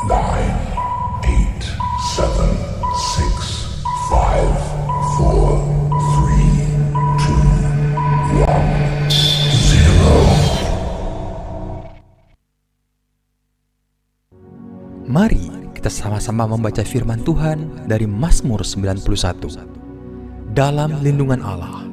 nine, eight, seven, six, five, four, three, two, one, zero. Mari kita sama-sama membaca firman Tuhan dari Mazmur 91. Dalam lindungan Allah.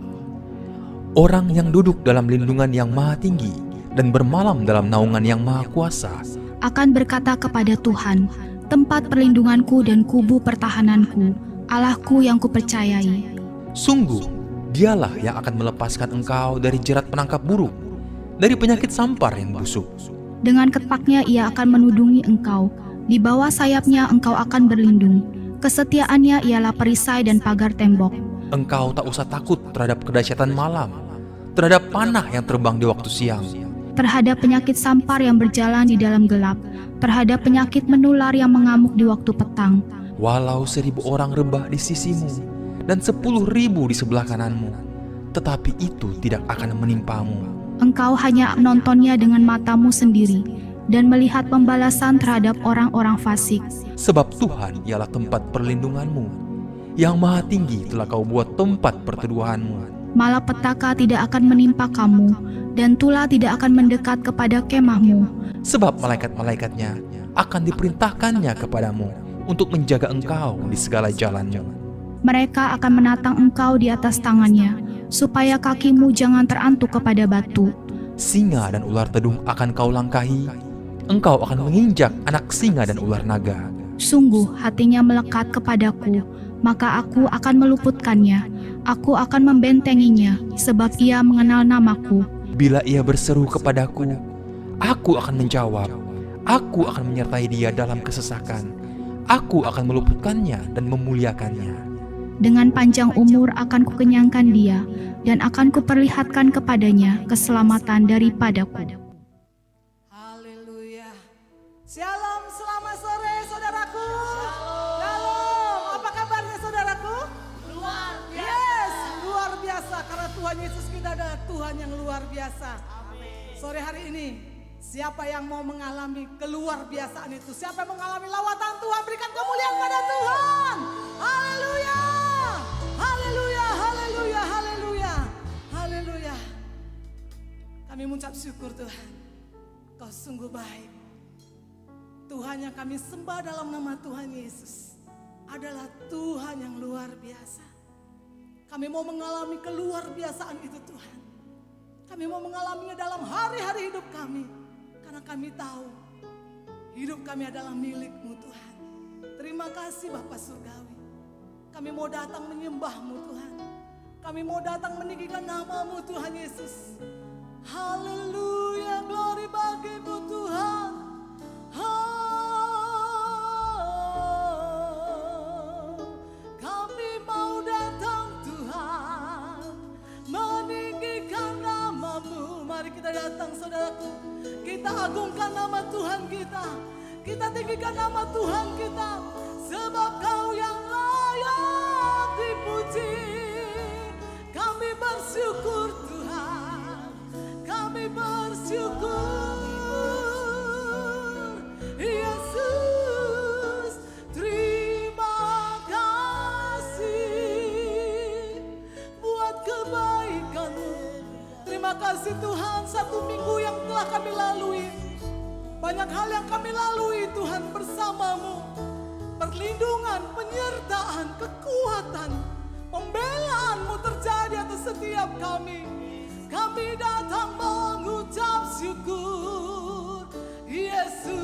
Orang yang duduk dalam lindungan yang maha tinggi dan bermalam dalam naungan yang maha kuasa akan berkata kepada Tuhan, tempat perlindunganku dan kubu pertahananku, Allahku yang kupercayai. Sungguh, dialah yang akan melepaskan engkau dari jerat penangkap burung, dari penyakit sampar yang busuk. Dengan ketpaknya ia akan menudungi engkau, di bawah sayapnya engkau akan berlindung. Kesetiaannya ialah perisai dan pagar tembok. Engkau tak usah takut terhadap kedahsyatan malam, terhadap panah yang terbang di waktu siang, Terhadap penyakit sampar yang berjalan di dalam gelap, terhadap penyakit menular yang mengamuk di waktu petang. walau 1,000 orang rebah di sisimu dan 10.000 di sebelah kananmu, tetapi itu tidak akan menimpamu. Engkau hanya menontonnya dengan matamu sendiri dan melihat pembalasan terhadap orang-orang fasik. Sebab Tuhan ialah tempat perlindunganmu, yang maha tinggi telah kau buat tempat perteduhanmu. Malapetaka tidak akan menimpa kamu, dan tulah tidak akan mendekat kepada kemahmu. Sebab malaikat-malaikatnya akan diperintahkannya kepadamu untuk menjaga engkau di segala jalanmu. Mereka akan menatang engkau di atas tangannya, supaya kakimu jangan terantuk kepada batu. Singa dan ular tedung akan kau langkahi, engkau akan menginjak anak singa dan ular naga. Sungguh hatinya melekat kepadaku, maka aku akan meluputkannya. Aku akan membentenginya, sebab ia mengenal namaku. Bila ia berseru kepadaku, aku akan menjawab. Aku akan menyertai dia dalam kesesakan. Aku akan meluputkannya dan memuliakannya. Dengan panjang umur akan kukenyangkan dia, dan akan kuperlihatkan kepadanya keselamatan daripadaku. Haleluya. Shalom, selamat sore saudaraku. Shalom. Apa kabarnya saudaraku? Luar biasa. Yes, luar biasa karena Tuhan Yesus kita adalah Tuhan yang luar biasa. Amin. Sore hari ini, siapa yang mau mengalami keluar biasaan itu? Siapa yang mengalami lawatan Tuhan? Berikan kemuliaan pada Tuhan. Haleluya. Haleluya, haleluya, haleluya. Haleluya. Kami mengucap syukur Tuhan. Kau sungguh baik. Tuhan yang kami sembah dalam nama Tuhan Yesus adalah Tuhan yang luar biasa. Kami mau mengalami keluar biasaan itu Tuhan. Kami mau mengalaminya dalam hari-hari hidup kami. Karena kami tahu hidup kami adalah milik-Mu Tuhan. Terima kasih Bapa Surgawi. Kami mau datang menyembah-Mu Tuhan. Kami mau datang meninggikan nama-Mu Tuhan Yesus. Haleluya, glory bagi-Mu Tuhan. Kami mau datang Tuhan, meninggikan nama-Mu. Mari kita datang saudaraku, kita agungkan nama Tuhan kita. Kita tinggikan nama Tuhan kita, sebab Kau yang layak dipuji. Kami bersyukur Tuhan, kami bersyukur. Yesus, terima kasih buat kebaikan-Mu. Terima kasih Tuhan, 1 minggu yang telah kami lalui. Banyak hal yang kami lalui Tuhan bersama-Mu. Perlindungan, penyertaan, kekuatan, pembelaan-Mu terjadi atas setiap kami. Kami datang mengucap syukur Yesus.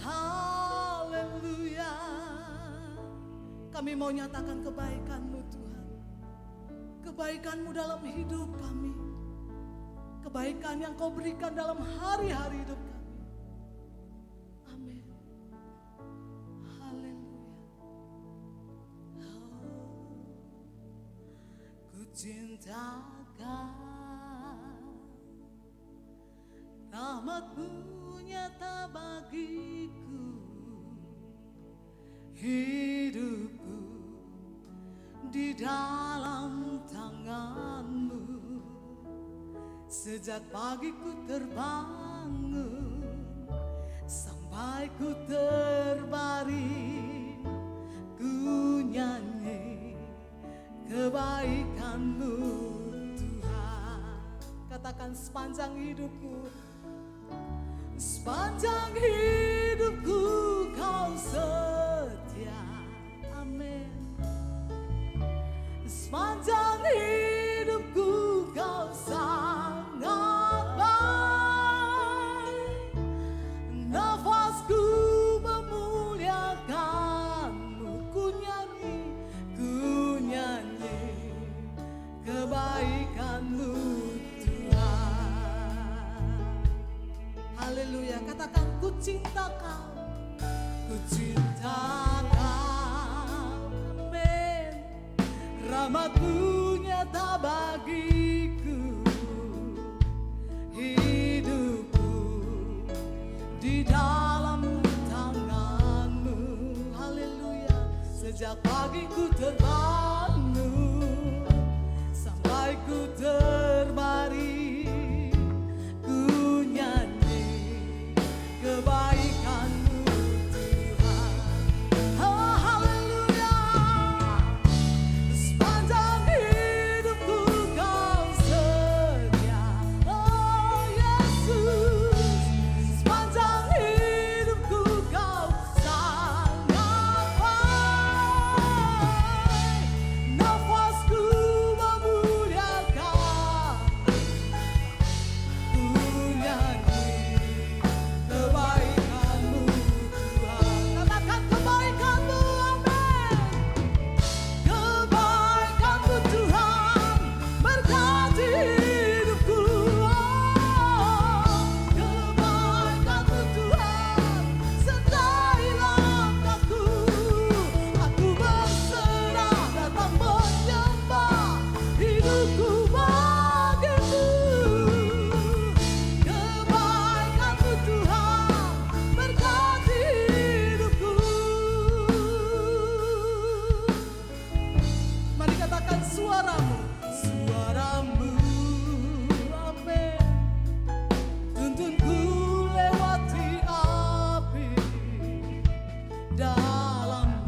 Haleluya. Kami mau nyatakan kebaikan-Mu Tuhan. Kebaikan-Mu dalam hidup kami. Kebaikan yang Kau berikan dalam hari-hari hidup kami. Amin. Haleluya. Ku cintakan rahmat-Mu nyata bagiku. Hidupku di dalam tangan-Mu. Sejak pagiku terbangun hidupku. Sepanjang hidupku kau setia. Amin. Sepanjang hidupku kau sangat baik. Nafasku memuliakanmu. Ku nyanyi kebaikanmu Tuhan. Haleluya, katakan ku cinta kau, ku cinta kau. Amin. Rahmat-Mu nyata bagiku, hidupku di dalam tangan-Mu. Haleluya, sejak pagi ku terbangun sampai ku terbaring, ku nyanyi kebaikan-Mu Tuhan. Oh, haleluya. Sepanjang hidupku kau setia. Oh, Yesus. Sepanjang hidupku kau sangat baik. Nafasku memuliakan, ku nyanyi kebaikan-Mu Tuhan. Katakan kebaikan-Mu, amin. Kebaikan-Mu Tuhan berkati hidupku. Kebaikan-Mu Tuhan sertai langkahku. Aku berserah datang menyembah, hidupku bagimu. Kebaikan-Mu Tuhan berkati hidupku. Mari katakan suaramu, suaramu, amin. Tuntunku lewati api dalam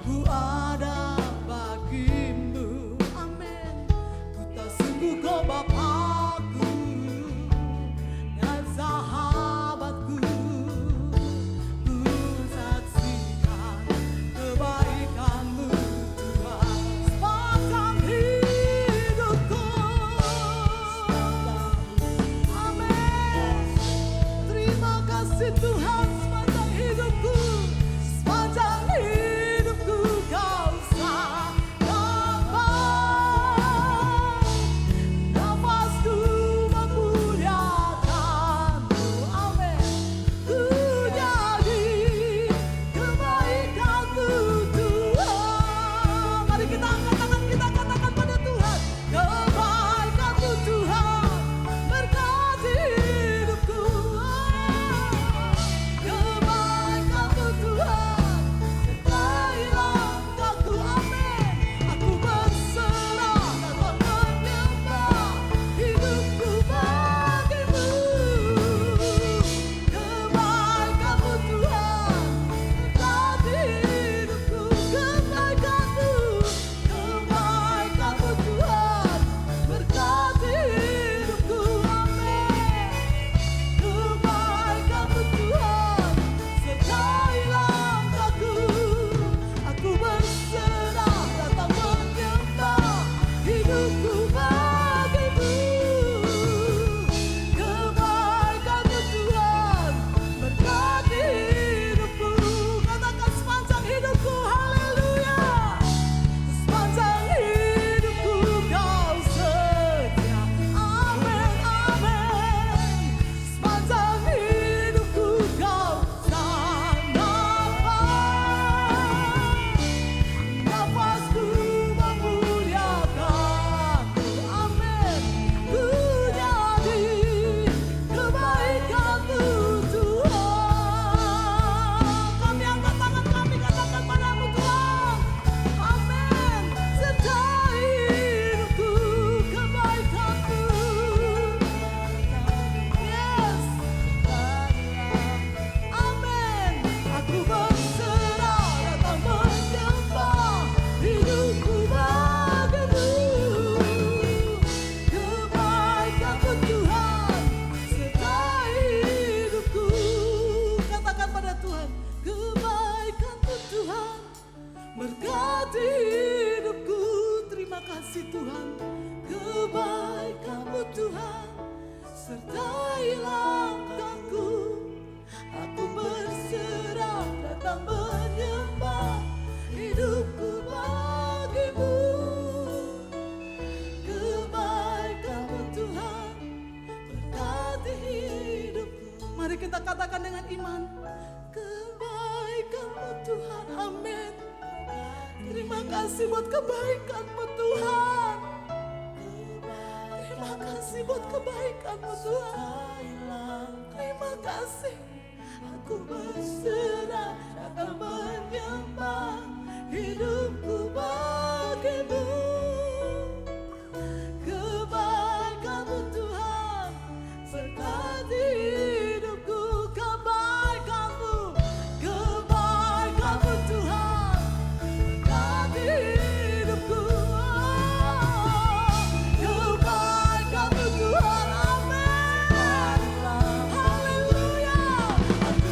ku ada bagimu, amin. Ku tak sungguh kau Bapakku dan sahabatku. Ku saksikan kebaikan-Mu Tuhan. Sepanjang hidupku, amin. Terima kasih Tuhan, sepanjang hidupku, sepanjang hidupku kau sangat baik. Nafasku memuliakan-Mu, amin. Ku nyanyi kebaikan-Mu Tuhan. Mari kita angkat tangan, kita katakan pada Tuhan, kebaikan-Mu Tuhan berkati hidupku. Mari kita katakan dengan iman. Kebaikan-Mu Tuhan, amin. Terima kasih buat kebaikan-Mu Tuhan. Terima kasih buat kebaikan-Mu Tuhan. Terima kasih. Aku berserah, akan menyembah, hidupku bagimu. Kebaikan-Mu Tuhan serta di hidupku. Kebaikan-Mu, kebaikan-Mu Tuhan serta di hidupku. Kebaikan-Mu Tuhan, amin. Haleluya. Aku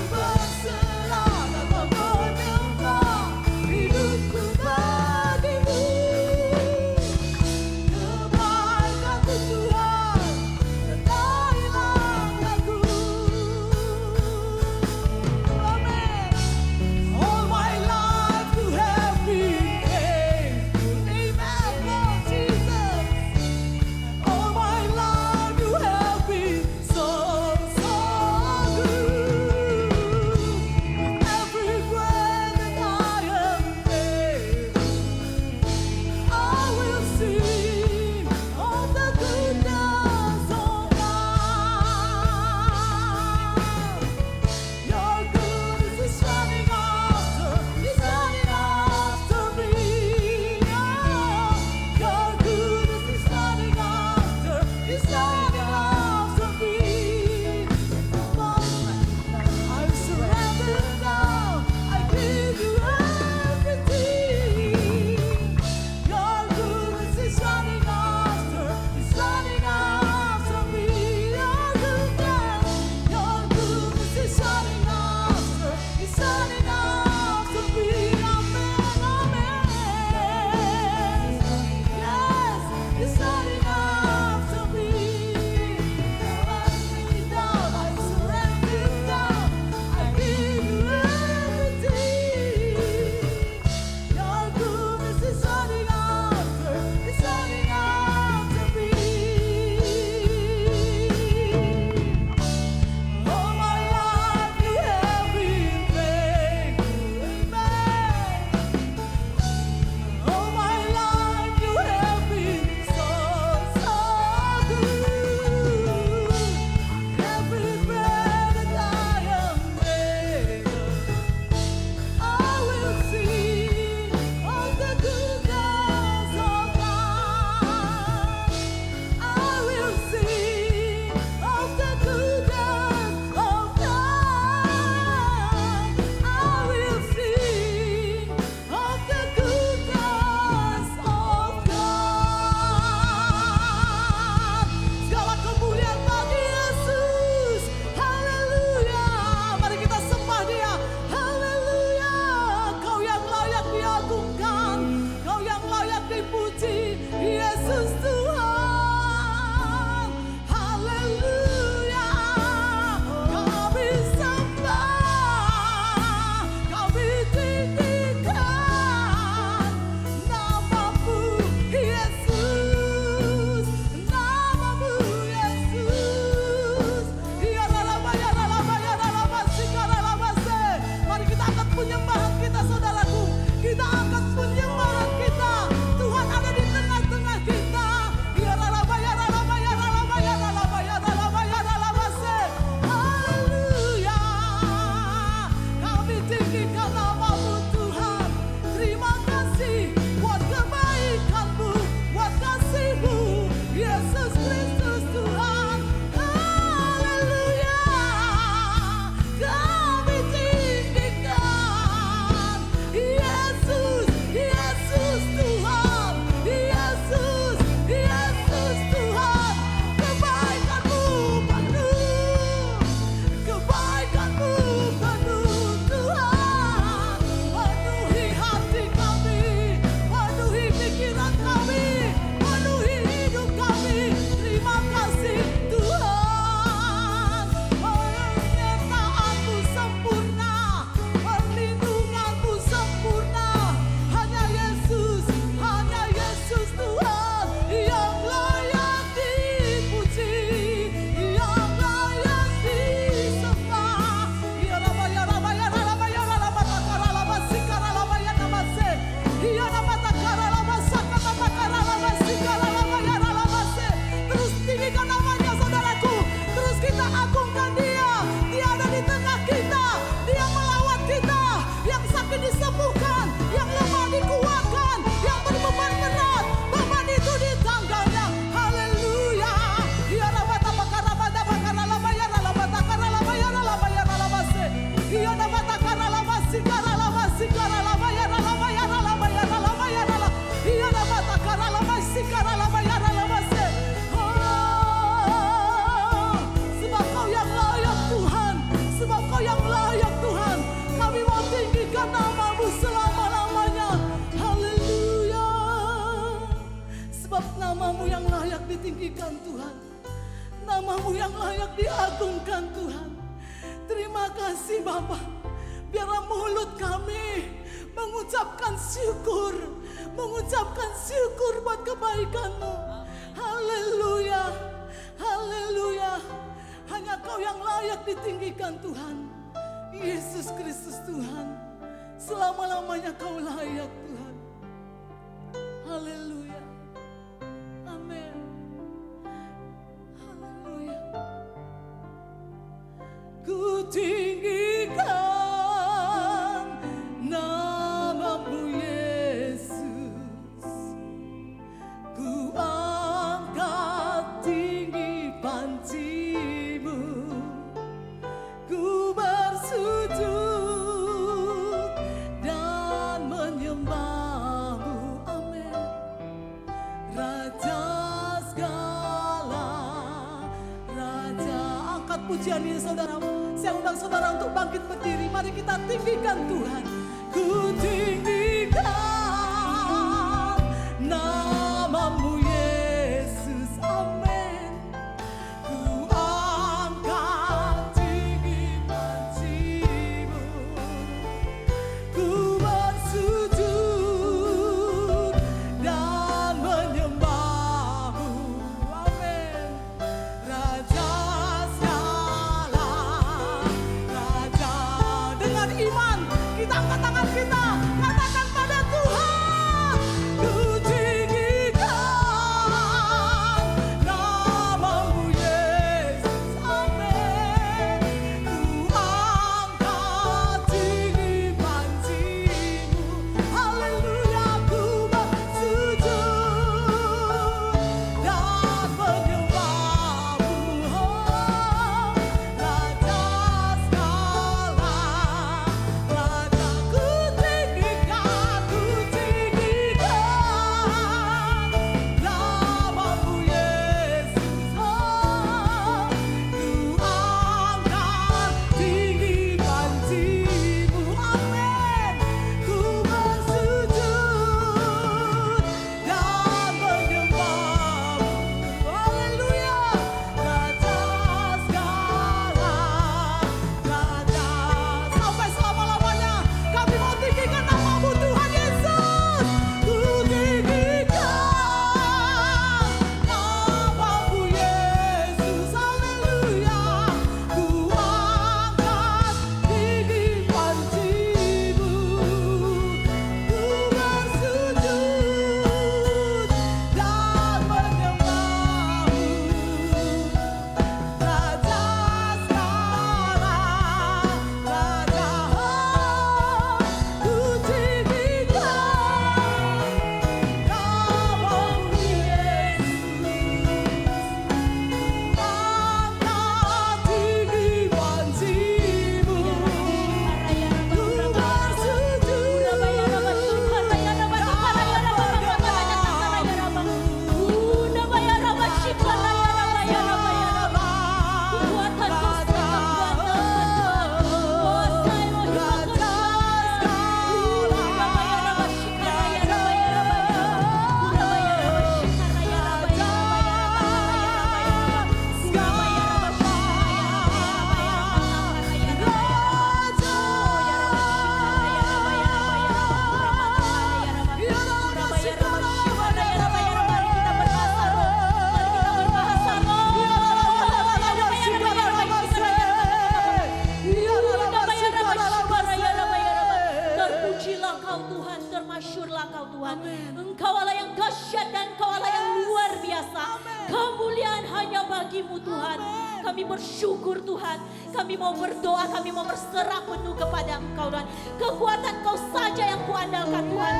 layak ditinggikan Tuhan. Nama-Mu yang layak diagungkan Tuhan. Terima kasih Bapa. Biarlah mulut kami mengucapkan syukur buat kebaikan-Mu. Haleluya, haleluya. Hanya Kau yang layak ditinggikan Tuhan. Yesus Kristus Tuhan, selama-lamanya Kau layak Tuhan. Haleluya, amin. Haleluya. Ku tinggikan nama-Mu Yesus, ku angkat tinggi panci-Mu, ku bersujud dan menyembah-Mu. Amin. Raja segala raja. Angkat pujian ini saudara. Saya undang saudara untuk bangkit berdiri. Mari kita tinggikan Tuhan. Ku tinggikan nama-Mu Yesus. Amin. Ku angkat tinggi panci-Mu, ku bersujud dan menyembah-Mu. Amin. Raja segala raja. Dengan iman kita angkat tangan kita, katakan pada Tuhan, ku tinggikan nama-Mu Yesus. Amin. Ku angkat tinggi panci-Mu. Haleluya. Ku bersujud dan menyembah-Mu. Oh, Raja segala raja. Ku tinggikan nama-Mu Yesus. Oh, ku angkat tinggi panci-Mu. Amin. Ku bersujud dan menyembah-Mu. Haleluya. Raja segala raja. Sampai selama-lamanya kami mau tinggikan nama-Mu Tuhan Yesus. Ku tinggikan nama-Mu Yesus. Haleluya. Ku angkat tinggi panci-Mu, ku bersujud dan menyembah-Mu. Raja segala raja. Ku tinggikan nama-Mu Yesus. Angkat tinggi panci-Mu, ku bersujud Terpujilah Kau Tuhan, termasyurlah Kau Tuhan. Engkau Allah yang dahsyat dan Engkau Allah yang luar biasa. Kemuliaan hanya bagi-Mu Tuhan. Kami bersyukur Tuhan. Kami mau berdoa, kami mau berserah penuh kepada Engkau Tuhan. Kekuatan Kau saja yang kuandalkan Tuhan.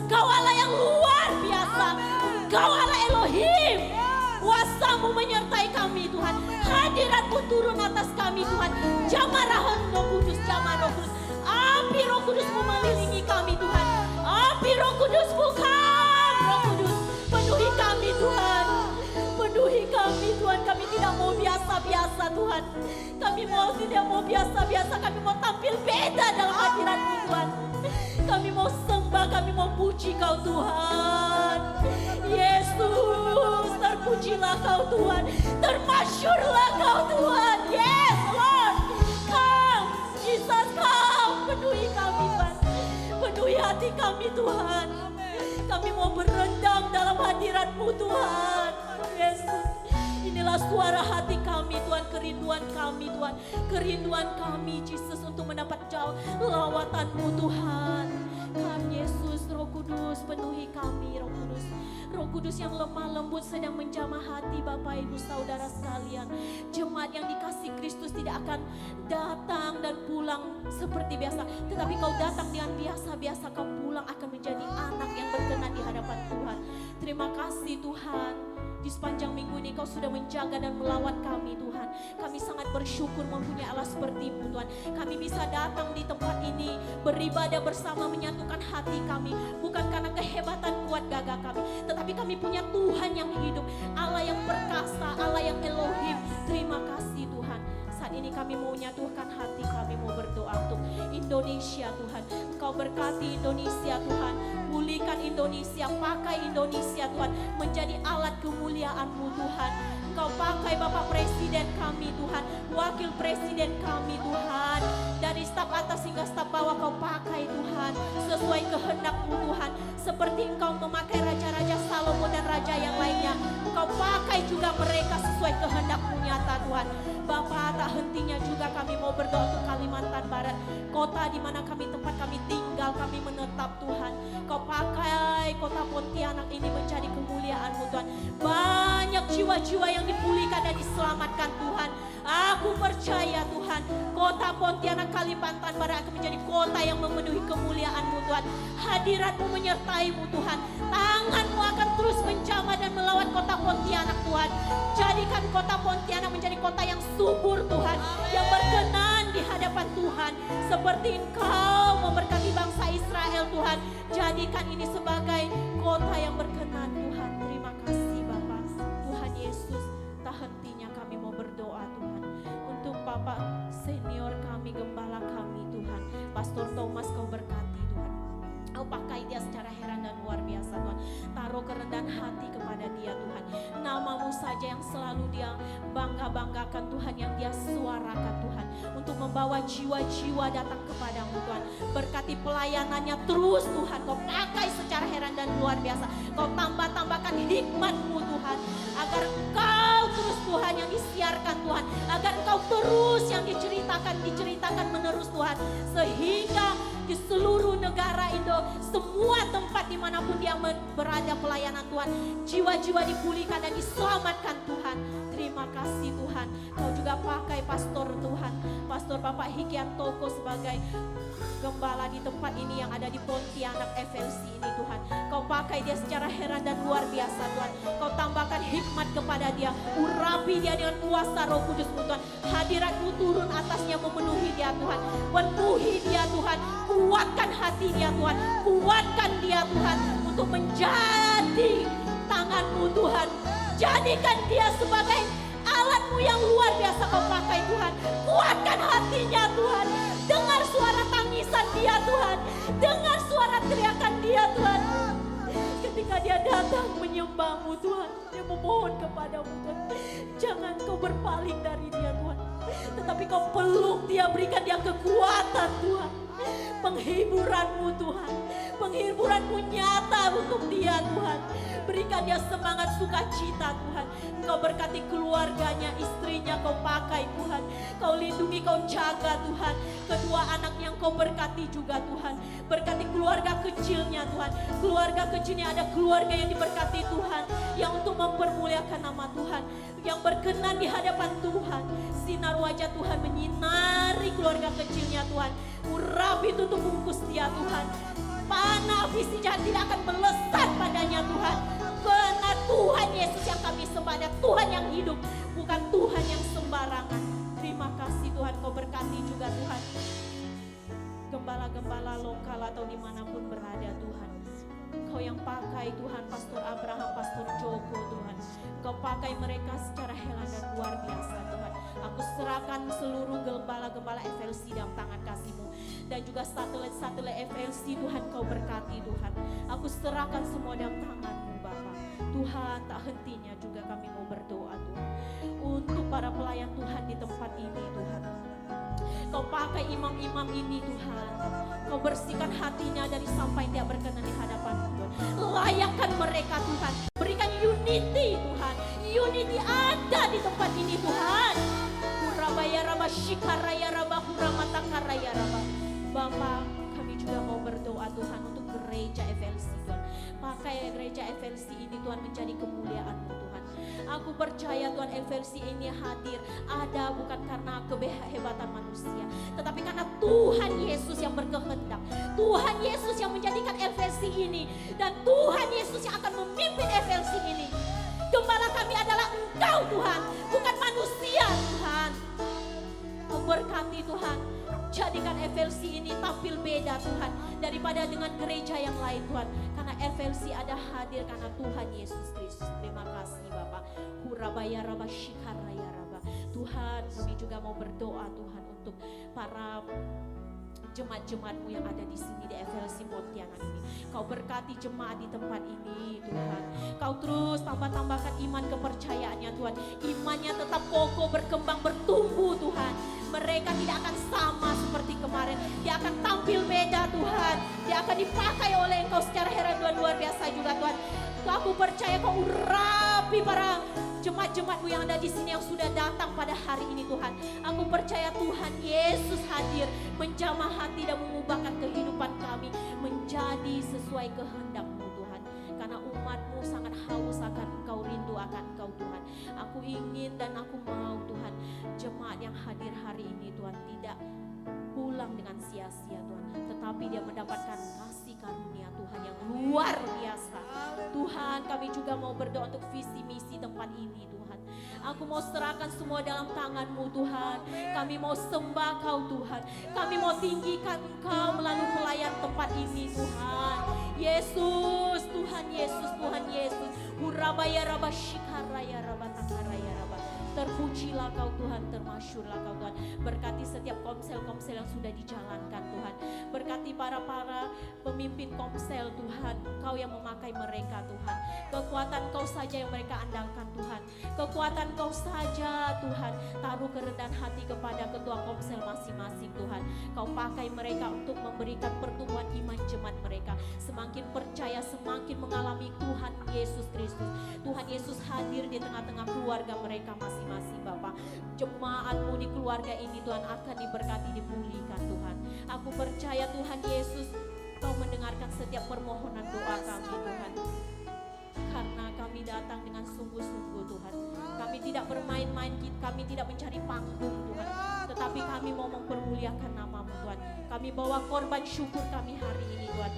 Engkau Allah yang luar biasa. Engkau Allah Elohim. Kuasa-Mu menyertai kami Tuhan. Hadirat-Mu turun atas kami Tuhan. Jamah Roh Kudus, jamah Roh Kudus. Api Roh Kudus-Mu mengelilingi kami Tuhan. Api Roh Kudus bukan Roh Kudus. Penuhi kami Tuhan. Penuhi kami Tuhan. Kami tidak mau biasa-biasa Tuhan. Kami mau tidak mau biasa-biasa. Kami mau tampil beda dalam hadirat-Mu Tuhan. Kami mau sembah, kami mau puji Kau Tuhan. Yesus, terpujilah Kau Tuhan, termasyurlah Kau Tuhan. Yes Lord, come Jesus, come penuhi kami Tuhan, penuhi hati kami Tuhan. Kami mau berendam dalam hadirat-Mu Tuhan. Yesus, inilah suara hati kami Tuhan, kerinduan kami Tuhan, kerinduan kami Jesus untuk mendapat lawatan-Mu Tuhan. Kami Yesus, Roh Kudus penuhi kami, Roh Kudus. Roh Kudus yang lemah lembut sedang menjamah hati Bapak Ibu Saudara sekalian. Jemaat yang dikasihi Kristus tidak akan datang dan pulang seperti biasa, tetapi kau datang dengan biasa-biasa, kau pulang akan menjadi anak yang berkenan di hadapan Tuhan. Terima kasih Tuhan. Di sepanjang minggu ini Kau sudah menjaga dan melawat kami Tuhan. Kami sangat bersyukur mempunyai Allah seperti-Mu Tuhan. Kami bisa datang di tempat ini beribadah bersama, menyatukan hati kami. Bukan karena kehebatan kuat gagah kami, tetapi kami punya Tuhan yang hidup, Allah yang perkasa, Allah yang Elohim. Terima kasih Tuhan. Saat ini kami mau menyatukan hati kami, mau berdoa untuk Indonesia Tuhan. Engkau berkati Indonesia Tuhan, pulihkan Indonesia, pakai Indonesia Tuhan menjadi alat kemuliaan-Mu Tuhan. Engkau pakai Bapak Presiden kami Tuhan, Wakil Presiden kami Tuhan, dari staf atas hingga staf bawah Kau pakai Tuhan, sesuai kehendak-Mu Tuhan. Seperti Engkau memakai Raja-Raja Salomo dan Raja yang lainnya, Engkau pakai juga mereka sesuai kehendak-Mu nyata Tuhan. Bapak, tak hentinya juga kami mau berdoa untuk Kalimantan Barat, kota di mana tempat kami tinggal, kami menetap Tuhan. Kau pakai kota Pontianak ini menjadi kemuliaan-Mu Tuhan. Banyak jiwa-jiwa yang dipulihkan dan diselamatkan Tuhan. Aku percaya Tuhan, kota Pontianak Kalimantan Barat akan menjadi kota yang memenuhi kemuliaan-Mu Tuhan. Hadirat-Mu menyertai-Mu Tuhan. Tangan-Mu akan terus menjamah dan melawat kota Pontianak Tuhan. Jadikan kota Pontianak menjadi kota yang subur Tuhan, yang berkenan di hadapan Tuhan. Seperti Engkau memberkati bangsa Israel Tuhan, jadikan ini sebagai kota yang berkenan Tuhan. Terima kasih Bapak. Tuhan Yesus, tak hentinya kami mau berdoa Tuhan untuk Bapak senior kami, gembala kami Tuhan, Pastor Thomas. Kau berkati Tuhan, Kau pakai dia secara heran dan luar biasa Tuhan. Taruh kerendahan hati kepada dia Tuhan. Nama-Mu saja yang selalu dia bangga-banggakan Tuhan, yang dia suarakan Tuhan, untuk membawa jiwa-jiwa datang kepadamu Tuhan. Berkati pelayanannya terus Tuhan, Kau pakai secara heran dan luar biasa. Kau tambah-tambahkan hikmat-Mu Tuhan, agar Engkau terus Tuhan yang disiarkan Tuhan, agar Engkau terus yang diceritakan menerus Tuhan, sehingga di seluruh negara Indo, semua tempat dimanapun dia berada pelayanan Tuhan, jiwa-jiwa dipulihkan dan diselamatkan Tuhan. Terima kasih Tuhan. Kau juga pakai pastor Tuhan, Pastor Bapak Hikyanto sebagai gembala di tempat ini yang ada di Pontianak FLC ini Tuhan. Kau pakai dia secara heran dan luar biasa Tuhan. Kau tambahkan hikmat kepada dia, urapi dia dengan kuasa Roh Kudus-Mu Tuhan. Hadirat-Mu turun atasnya, memenuhi dia Tuhan, penuhi dia Tuhan, kuatkan hati dia Tuhan, kuatkan dia Tuhan untuk menjadi tangan-Mu Tuhan. Jadikan dia sebagai alat-Mu yang luar biasa. Kau pakai Tuhan, kuatkan hatinya Tuhan. Dengar suara tangisan dia Tuhan, dengar suara teriakan dia Tuhan. Ketika dia datang menyembah-Mu Tuhan, dia memohon kepadamu Tuhan, jangan Kau berpaling dari dia Tuhan, tetapi Kau peluk dia, berikan dia kekuatan Tuhan. Penghiburan-Mu Tuhan, penghiburan-Mu nyata untuk dia Tuhan. Berikan dia semangat sukacita Tuhan. Engkau berkati keluarganya, istrinya Kau pakai Tuhan. Kau lindungi, Kau jaga Tuhan. Kedua anaknya Kau berkati juga Tuhan. Berkati keluarga kecilnya Tuhan. Keluarga kecilnya ada keluarga yang diberkati Tuhan, yang untuk mempermuliakan nama Tuhan, yang berkenan di hadapan Tuhan. Sinar wajah Tuhan menyinari keluarga kecilnya Tuhan. Urapi tutup bungkus dia Tuhan. Panah visi jahat tidak akan melesat padanya Tuhan. Karena Tuhan Yesus yang kami sembah ada Tuhan yang hidup, bukan Tuhan yang sembarangan. Terima kasih Tuhan, Kau berkati juga Tuhan gembala-gembala lokal atau dimanapun berada Tuhan. Kau yang pakai Tuhan Pastor Abraham, Pastor Joko Tuhan. Kau pakai mereka secara heran dan luar biasa Tuhan. Aku serahkan seluruh gembala-gembala FLC dalam tangan kasih-Mu. Dan juga satelit-satelit FLC Tuhan, Kau berkati Tuhan. Aku serahkan semua dalam tangan-Mu Bapa. Tuhan, tak hentinya juga kami mau berdoa Tuhan, untuk para pelayan Tuhan di tempat ini Tuhan. Kau pakai imam-imam ini Tuhan, Kau bersihkan hatinya dari sampai dia berkenan di hadapan Tuhan. Layakkan mereka Tuhan, berikan unity Tuhan, unity ada di tempat ini Tuhan. Hurabaya raba shikaraya raba huramatakaraya raba. Bapak, kami juga mau berdoa Tuhan untuk gereja FLC Tuhan. Pakai gereja FLC ini Tuhan menjadi kemuliaan-Mu Tuhan. Aku percaya Tuhan FLC ini hadir ada bukan karena kehebatan manusia, tetapi karena Tuhan Yesus yang berkehendak. Tuhan Yesus yang menjadikan FLC ini, dan Tuhan Yesus yang akan memimpin FLC ini. Gembala kami adalah Engkau Tuhan, bukan manusia Tuhan. Kau berkati Tuhan, jadikan FLC ini tampil beda Tuhan daripada dengan gereja yang lain Tuhan. Karena FLC ada hadir karena Tuhan Yesus Kristus. Terima kasih Bapak. Hurabaya raba shikaraya raba. Tuhan, kami juga mau berdoa Tuhan untuk para jemaat-jemaat-Mu yang ada di sini di FLC Pontianak ini. Kau berkati jemaat di tempat ini Tuhan. Kau terus tambahkan iman kepercayaannya Tuhan. Imannya tetap kokoh, berkembang, bertumbuh Tuhan. Mereka tidak akan sama seperti kemarin. Dia akan tampil beda Tuhan. Dia akan dipakai oleh Engkau secara heran dan luar biasa juga Tuhan. Aku percaya Kau urapi para jemaat-jemaat-Mu yang ada di sini yang sudah datang pada hari ini Tuhan. Aku percaya Tuhan Yesus hadir menjamah hati dan mengubahkan kehidupan kami menjadi sesuai kehendak-Mu Tuhan. Karena umat-Mu sangat haus akan Engkau, rindu akan Engkau Tuhan. Aku ingin dan aku mau Tuhan, jemaat yang hadir hari ini Tuhan tidak pulang dengan sia-sia Tuhan, tetapi dia mendapatkan kasih karunia Tuhan yang luar biasa. Tuhan, kami juga mau berdoa untuk visi misi tempat ini Tuhan. Aku mau serahkan semua dalam tangan-Mu Tuhan. Kami mau sembah Kau Tuhan. Kami mau tinggikan Engkau melalui pelayan tempat ini Tuhan. Yesus, Tuhan Yesus, Tuhan Yesus. Hurabaya raba shikaraya raba takaraya raba. Terpujilah Kau Tuhan, termasyurlah Kau Tuhan. Berkati setiap komsel-komsel yang sudah dijalankan Tuhan. Berkati para pemimpin komsel Tuhan. Kau yang memakai mereka Tuhan. Kekuatan Kau saja yang mereka andalkan Tuhan. Kekuatan Kau saja Tuhan. Taruh kerendahan hati kepada ketua komsel masing-masing Tuhan. Kau pakai mereka untuk memberikan pertumbuhan iman jemaat mereka. Semakin percaya, semakin mengalami Tuhan Yesus Kristus. Tuhan Yesus hadir di tengah-tengah keluarga mereka masing-masing Bapak. Jemaat-Mu di keluarga ini Tuhan akan diberkati, dipulihkan Tuhan. Aku percaya Tuhan Yesus, Kau mendengarkan setiap permohonan doa kami Tuhan. Karena kami datang dengan sungguh-sungguh Tuhan. Kami tidak bermain-main, kami tidak mencari panggung Tuhan. Tetapi kami mau mempermuliakan nama-Mu Tuhan. Kami bawa korban syukur kami hari ini Tuhan.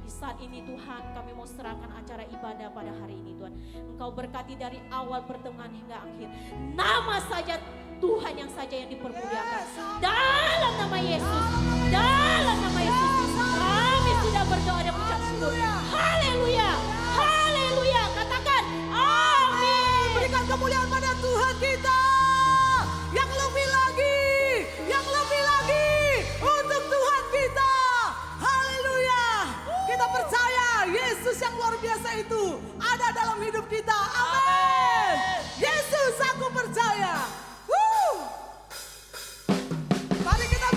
Saat ini Tuhan, kami mau serahkan acara ibadah pada hari ini Tuhan. Engkau berkati dari awal pertengahan hingga akhir. Nama saja Tuhan yang saja yang dipermuliakan. Dalam nama Yesus, dalam nama Yesus, kami sudah berdoa dan mengucap syukur. Haleluya, haleluya. Katakan amin. Berikan kemuliaan pada Tuhan kita. Yang lebih lagi, yang lebih lagi untuk Tuhan kita. Haleluya. Kita percaya Yesus yang luar biasa itu ada dalam hidup kita. Amin. Yesus, aku percaya. Mari kita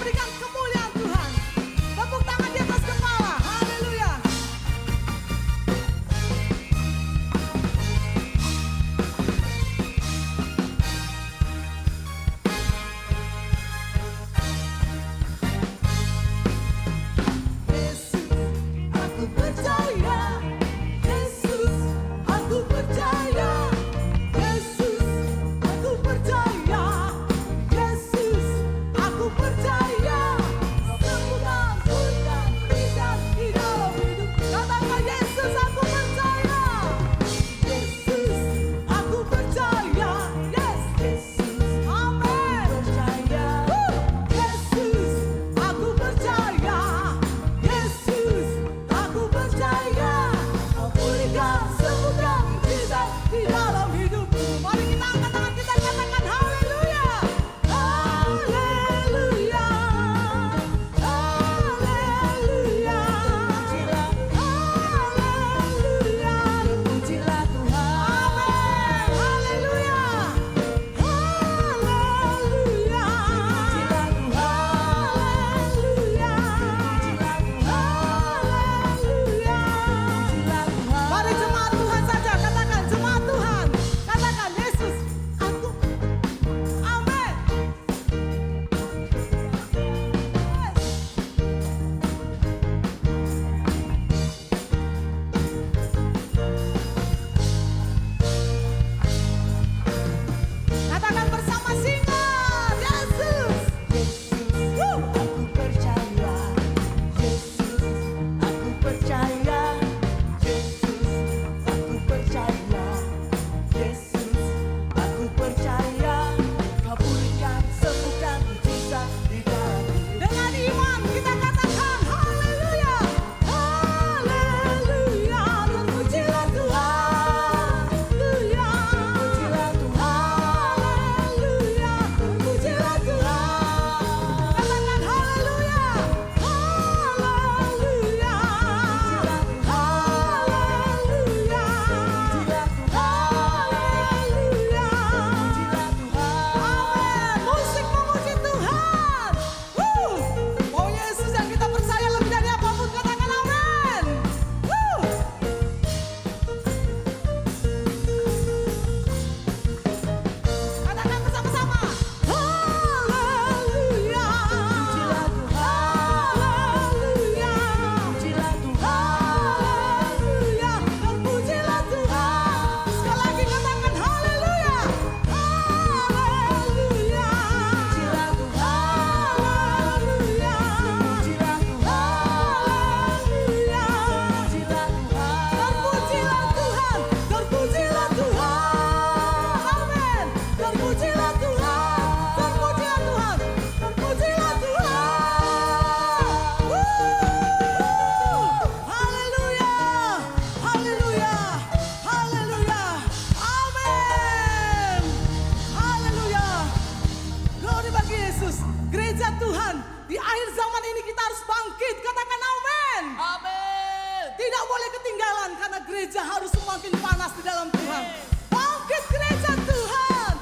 akhir zaman ini kita harus bangkit. Katakan amin. Amin. Tidak boleh ketinggalan karena gereja harus semakin panas di dalam Tuhan. Bangkit gereja Tuhan.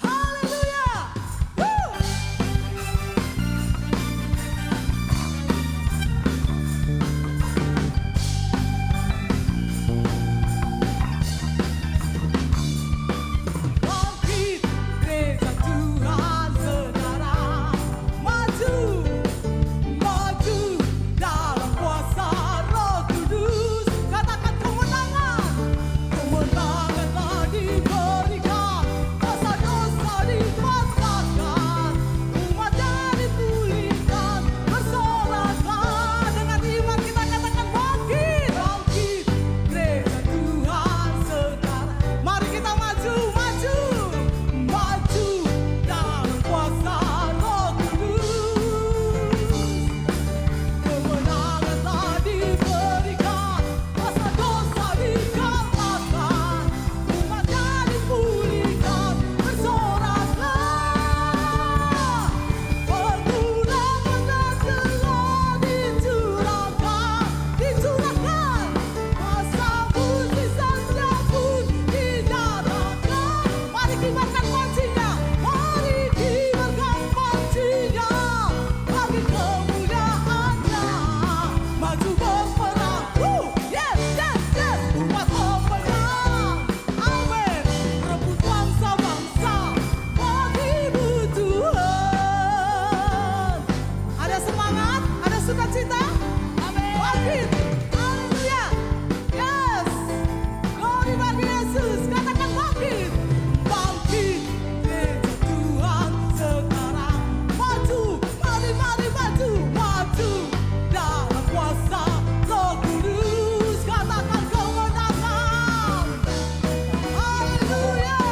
Haleluya. Woo. Bangkit gereja Tuhan saudara. Maju, maju dalam kuasa Roh Kudus. Katakan kemenangan. Kemenangan telah diberikan. Dosa-dosa dipatahkan. Umatnya dipulihkan. Bersoraklah dengan iman kita katakan bangkit. Bangkit gereja Tuhan saudara. Mari kita maju, maju, maju dalam kuasa Roh Kudus. Kemenangan telah diberikan, dosa-dosa dikatakan, umatnya dipulihkan, bersoraklah. Perguruan telah dicurahkan, masa mujizat pun dinyatakan. Mari kibarkan pancinya, mari kibarkan pancinya, bagi kemuliaannya, maju berperang. Yes, yes, yes, umat pemenang. Amin. Rebut bangsa-bangsa, bagimu Tuhan. Ada semangat, ada sukacita. Amin. Bangkit. Haleluya. Yes. Glory bagi Yesus. Katakan bangkit. Bangkit. Gereja Tuhan sekarang. Maju. Mari, mari maju. Maju. Dalam kuasa Roh Kudus. Katakan kemenangan. Haleluya.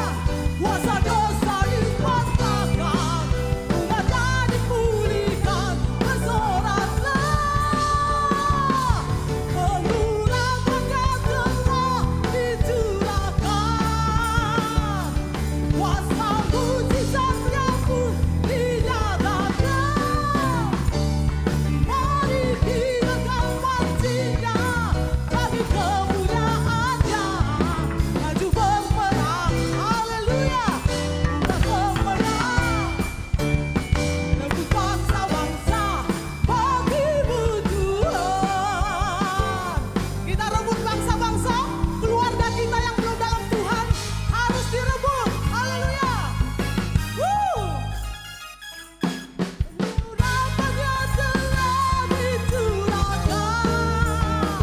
Kuasa dosa dipatahkan. Umatnya dipulihkan. Bersoraklah. Pengurangannya telah dicurahkan. Kuasa mujizatnya pun dinyatakan. Mari kibarkan pancinya, bagi kemuliaannya, maju berperang. Haleluya. Umat pemenang. Rebut bangsa-bangsa, bagimu Tuhan. Kita rebut bangsa-bangsa, keluarga kita yang belum dalam Tuhan harus direbut. Haleluya. Kemuliaannya telah dicurahkan,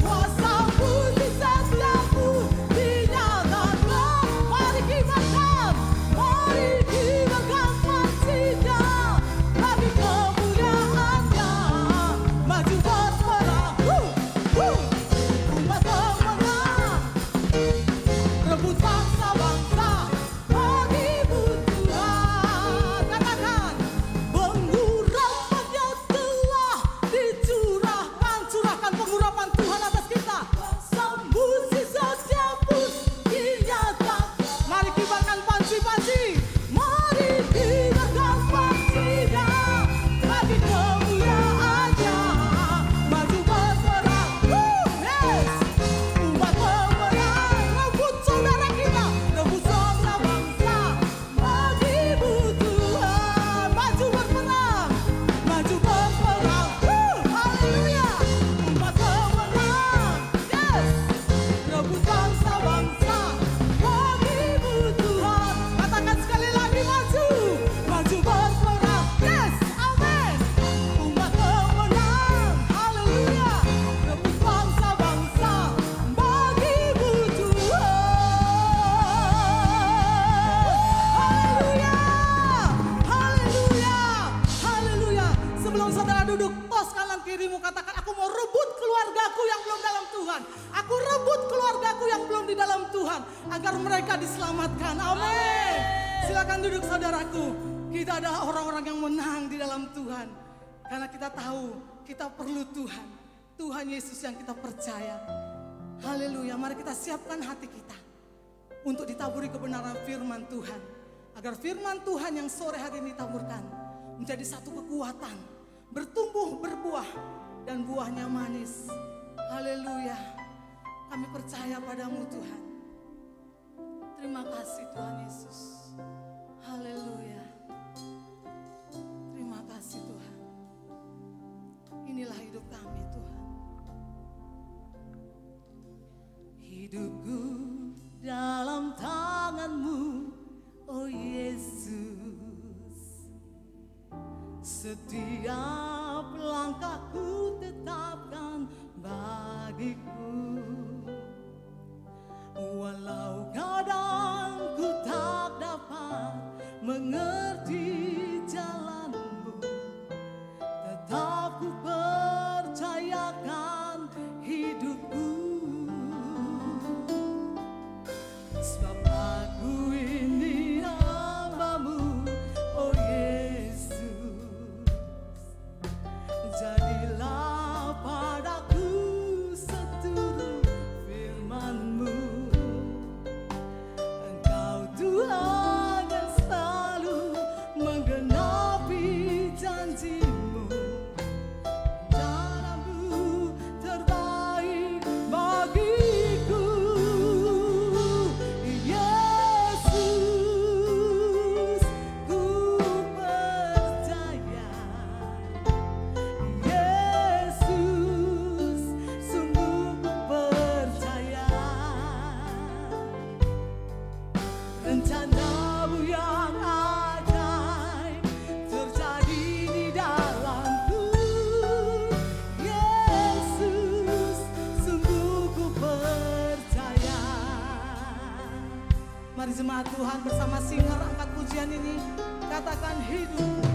kuasa mujizatnya pun dinyatakan. Mari kibarkan pancinya, bagi kemuliaannya, maju berperang. Umat pemenang. Rebut bangsa-bangsa, bagimu Tuhan. Katakan, pengurapannya telah dicurahkan. Curahkan pengurapan Tuhan atas kita. Mujizatnya pun dinyatakan. Mari kibarkan panci-panci. Mari kibarkan pancinya, bagi kemuliaannya, maju berperang. Yes. Umat pemenang. Rebut saudara kita, rebut bangsa-bangsa, bagimu Tuhan. Maju berperang, maju berperang. Haleluya. Umat pemenang. Yes. Rebut bangsa-bangsa, bagimu Tuhan. Katakan sekali lagi, maju, maju berperang. Yes, amin. Umat pemenang. Haleluya. Rebut bangsa-bangsa, bagimu Tuhan. Haleluya. Haleluya. Haleluya. Sebelum saudara duduk, tos kanan kirimu, katakan, aku mau rebut keluargaku yang belum dalam Tuhan. Aku rebut keluargaku yang belum di dalam Tuhan, agar mereka diselamatkan. Amin. Silakan duduk saudaraku. Kita ada orang-orang yang menang di dalam Tuhan. Karena kita tahu kita perlu Tuhan. Tuhan Yesus yang kita percaya. Haleluya. Mari kita siapkan hati kita untuk ditaburi kebenaran firman Tuhan. Agar firman Tuhan yang sore hari ini ditaburkan menjadi satu kekuatan, bertumbuh, berbuah, dan buahnya manis. Haleluya. Kami percaya padamu Tuhan. Terima kasih Tuhan Yesus. Haleluya. Terima kasih Tuhan. Inilah hidup kami Tuhan. Hidupku dalam tangan-Mu, oh Yesus. Setiap langkahku tetapkan bagiku. Walau kadang ku tak dapat mengerti jalan-Mu, tetap ku percayakan hidupku. Sebab aku ini hamba-Mu, oh Yesus. Jadilah padaku seturut firman-Mu. Engkau Tuhan yang selalu menggenapi janji-Mu. Jalan-Mu terbaik bagiku. Yesus, ku percaya. Yesus, sungguh ku percaya. Rencana-Mu yang ajaib terjadi di dalamku. Yesus, sungguh ku percaya. Mari jemaat Tuhan bersama singer angkat pujian ini katakan hidup.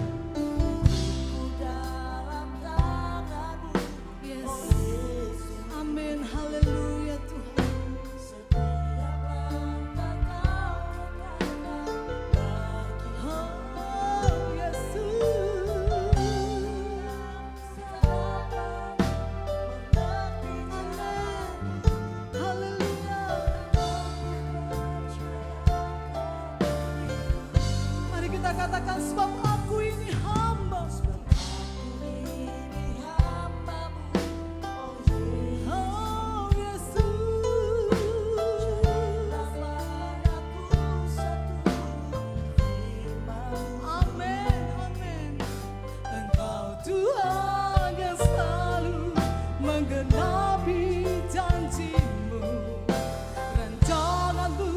Yes. Amin. Haleluya Tuhan. Oh Yesus. Amin. Haleluya. Mari kita katakan sebab aku ini hamba. Oh Yesus. Amin, amin. Engkau Tuhan yang selalu menggenapi janji-Mu. Rencana-Mu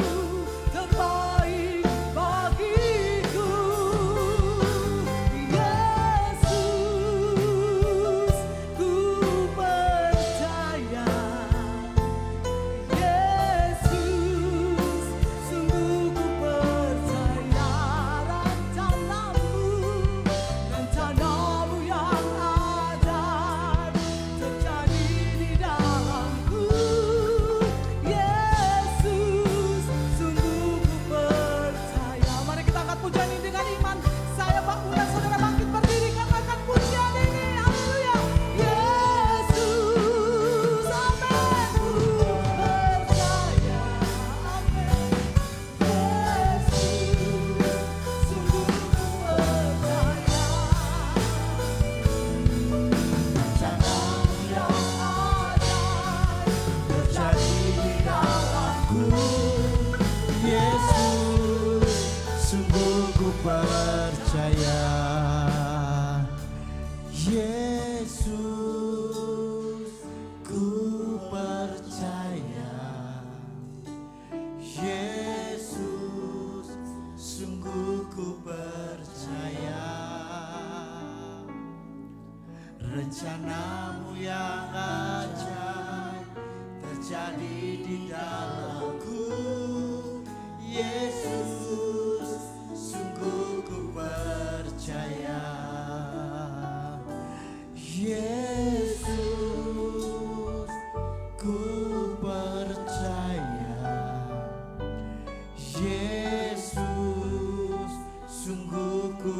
terbaik bagiku. Yesus, ku percaya. Yesus, sungguh ku percaya. Rencana-Mu yang ajaib terjadi di dalamku. Yesus, sungguh ku percaya. Mari kita angkat pujian ini dengan iman. Saya bangun, saudara bangkit berdiri, katakan pujian ini. Haleluya. Yesus, amin. Ku percaya. Amin. Yesus, sungguh ku percaya. Rencana-Mu yang ajaib terjadi di dalamku. Yesus, sungguh ku percaya. Yesus, ku percaya. Yesus, sungguh ku percaya. Rencana-Mu yang ajaib terjadi di dalamku. Yesus, sungguh ku percaya. Yesus, ku percaya. Yesus, sungguh ku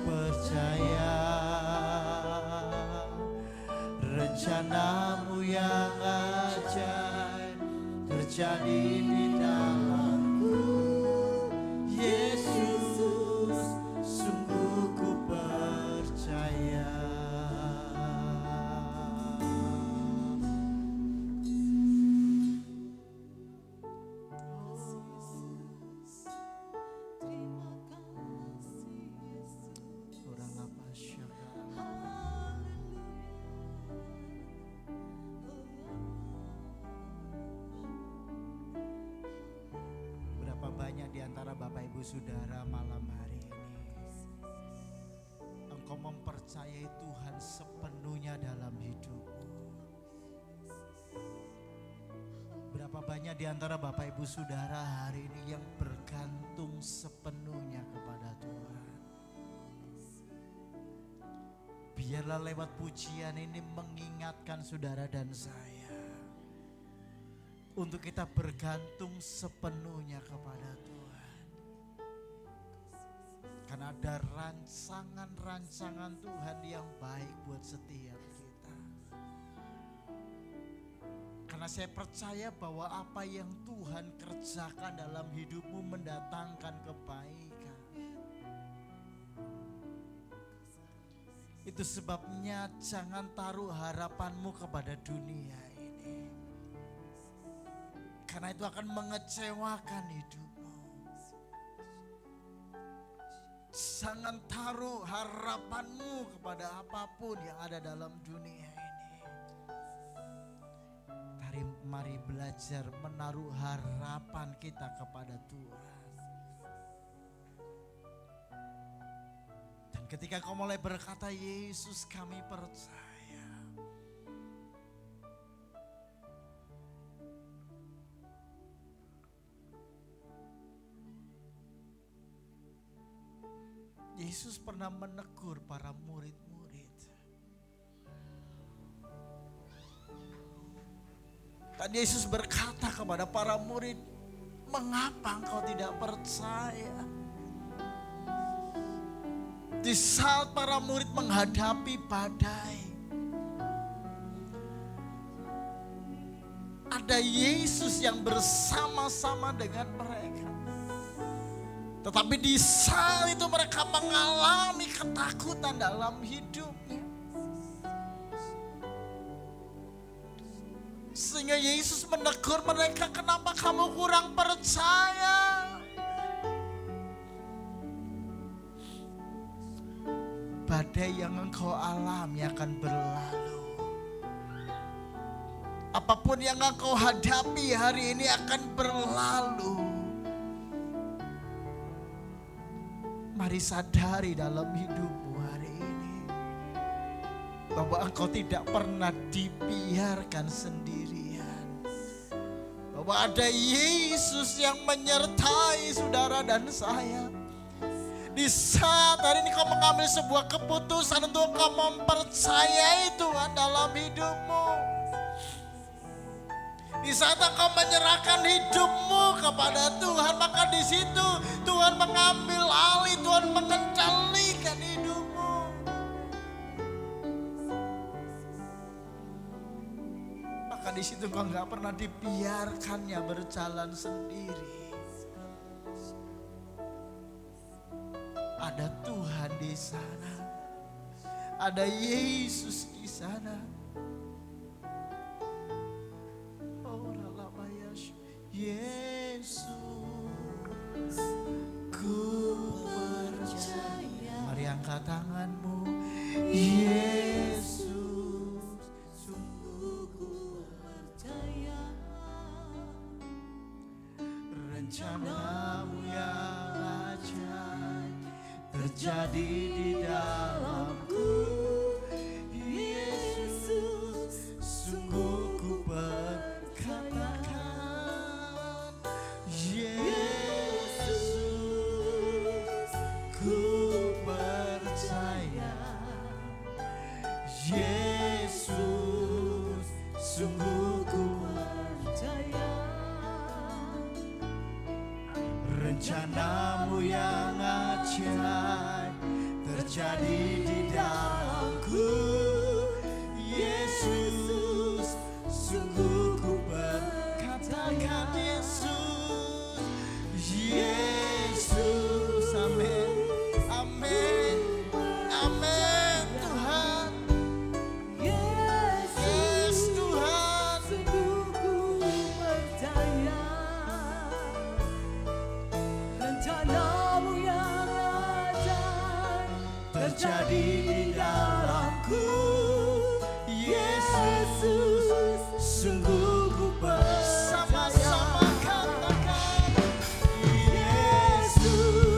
percaya. Rencana-Mu yang ajaib terjadi di dalamku. Yesus, sungguh ku percaya. Saudara malam hari ini engkau mempercayai Tuhan sepenuhnya dalam hidupmu. Berapa banyak di antara Bapak Ibu Saudara hari ini yang bergantung sepenuhnya kepada Tuhan. Biarlah lewat pujian ini mengingatkan saudara dan saya untuk kita bergantung sepenuhnya kepada Tuhan. Karena ada rancangan-rancangan Tuhan yang baik buat setiap kita. Karena saya percaya bahwa apa yang Tuhan kerjakan dalam hidupmu mendatangkan kebaikan. Itu sebabnya jangan taruh harapanmu kepada dunia ini. Karena itu akan mengecewakan hidupmu. Jangan taruh harapanmu kepada apapun yang ada dalam dunia ini. Mari belajar menaruh harapan kita kepada Tuhan. Dan ketika kau mulai berkata, Yesus kami percaya. Yesus pernah menegur para murid-murid. Dan Yesus berkata kepada para murid, mengapa engkau tidak percaya? Di saat para murid menghadapi badai, ada Yesus yang bersama-sama dengan mereka. Tetapi di saat itu mereka mengalami ketakutan dalam hidupnya. Sehingga Yesus menegur mereka, kenapa kamu kurang percaya? Badai yang engkau alami akan berlalu. Apapun yang engkau hadapi hari ini akan berlalu. Mari sadari dalam hidupmu hari ini bahwa engkau tidak pernah dibiarkan sendirian. Bahwa ada Yesus yang menyertai saudara dan saya. Di saat hari ini kau mengambil sebuah keputusan untuk kau mempercayai Tuhan dalam hidupmu. Di saat engkau menyerahkan hidupmu kepada Tuhan, maka di situ Tuhan mengambil alih, Tuhan mengendalikan hidupmu. Maka di situ kau nggak pernah dibiarkannya berjalan sendiri. Ada Tuhan di sana, ada Yesus di sana. Yesus, ku percaya. Mari angkat tanganmu. Yesus, sungguh ku percaya. Rencanamu yang ajaib terjadi di dalamku. Yesus, sungguh ku percaya. Yesus, sungguh ku percaya. Rencanamu yang ajaib terjadi di dalamku. Yesus, sungguh ku berkatakan Yesus. Yesus, amin, amin, amin Tuhan. Terjadi di dalamku. Yesus, sungguh ku percaya. Sama-sama katakan Yesus.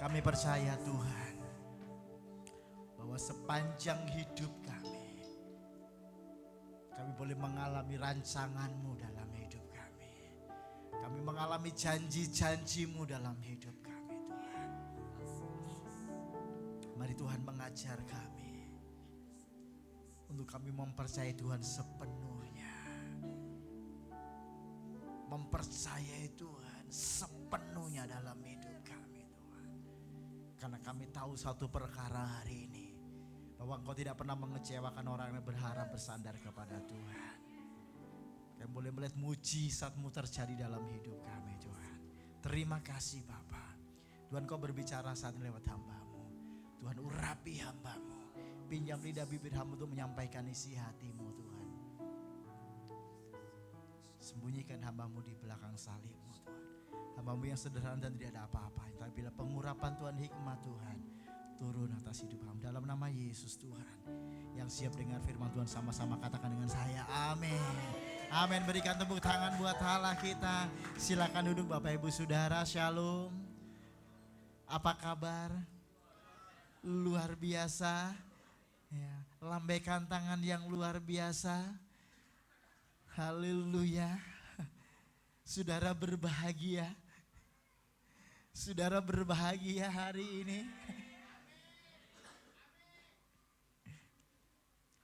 Kami percaya Tuhan, bahwa sepanjang hidup kami boleh mengalami rancangan-Mu dalam hidup kami. Kami mengalami janji-janji-Mu dalam hidup kami Tuhan. Mari Tuhan mengajar kami untuk kami mempercayai Tuhan sepenuhnya. Mempercayai Tuhan sepenuhnya dalam hidup kami Tuhan. Karena kami tahu satu perkara hari ini, bahwa Engkau tidak pernah mengecewakan orang yang berharap bersandar kepada Tuhan. Kami boleh melihat mujizat-Mu terjadi dalam hidup kami Tuhan. Terima kasih Bapa. Tuhan Kau berbicara saat ini lewat hamba-Mu. Tuhan urapi hamba-Mu. Pinjam lidah bibir hamba untuk menyampaikan isi hati-Mu Tuhan. Sembunyikan hamba-Mu di belakang salib-Mu Tuhan. Hamba-Mu yang sederhana dan tidak ada apa-apa. Tapi bila pengurapan Tuhan, hikmat Tuhan turun atas hidup hamba. Dalam nama Yesus Tuhan. Yang siap dengar firman Tuhan sama-sama katakan dengan saya. Amin. Amin. Berikan tepuk tangan buat Allah kita. Silakan duduk Bapak Ibu Saudara. Shalom. Apa kabar? Luar biasa. Ya, lambaikan tangan yang luar biasa. Haleluya. Saudara berbahagia. Saudara berbahagia hari ini.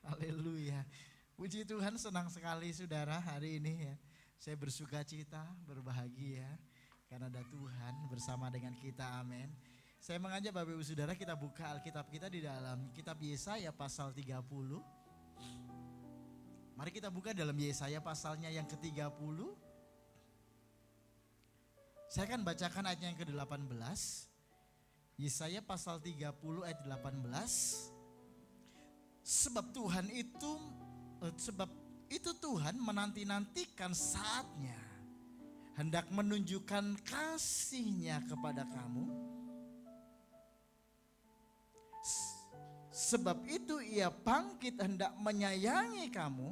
Haleluya. Puji Tuhan, senang sekali saudara hari ini ya. Saya bersuka cita, berbahagia karena ada Tuhan bersama dengan kita. Amin. Saya mengajak Bapak Ibu Saudara kita buka Alkitab kita di dalam kitab Yesaya pasal 30. Mari kita buka dalam Yesaya pasalnya yang ke-30. Saya akan bacakan ayatnya yang ke-18. Yesaya pasal 30 ayat 18. Sebab itu Tuhan menanti-nantikan saatnya, hendak menunjukkan kasih-Nya kepada kamu. Sebab itu Ia bangkit hendak menyayangi kamu.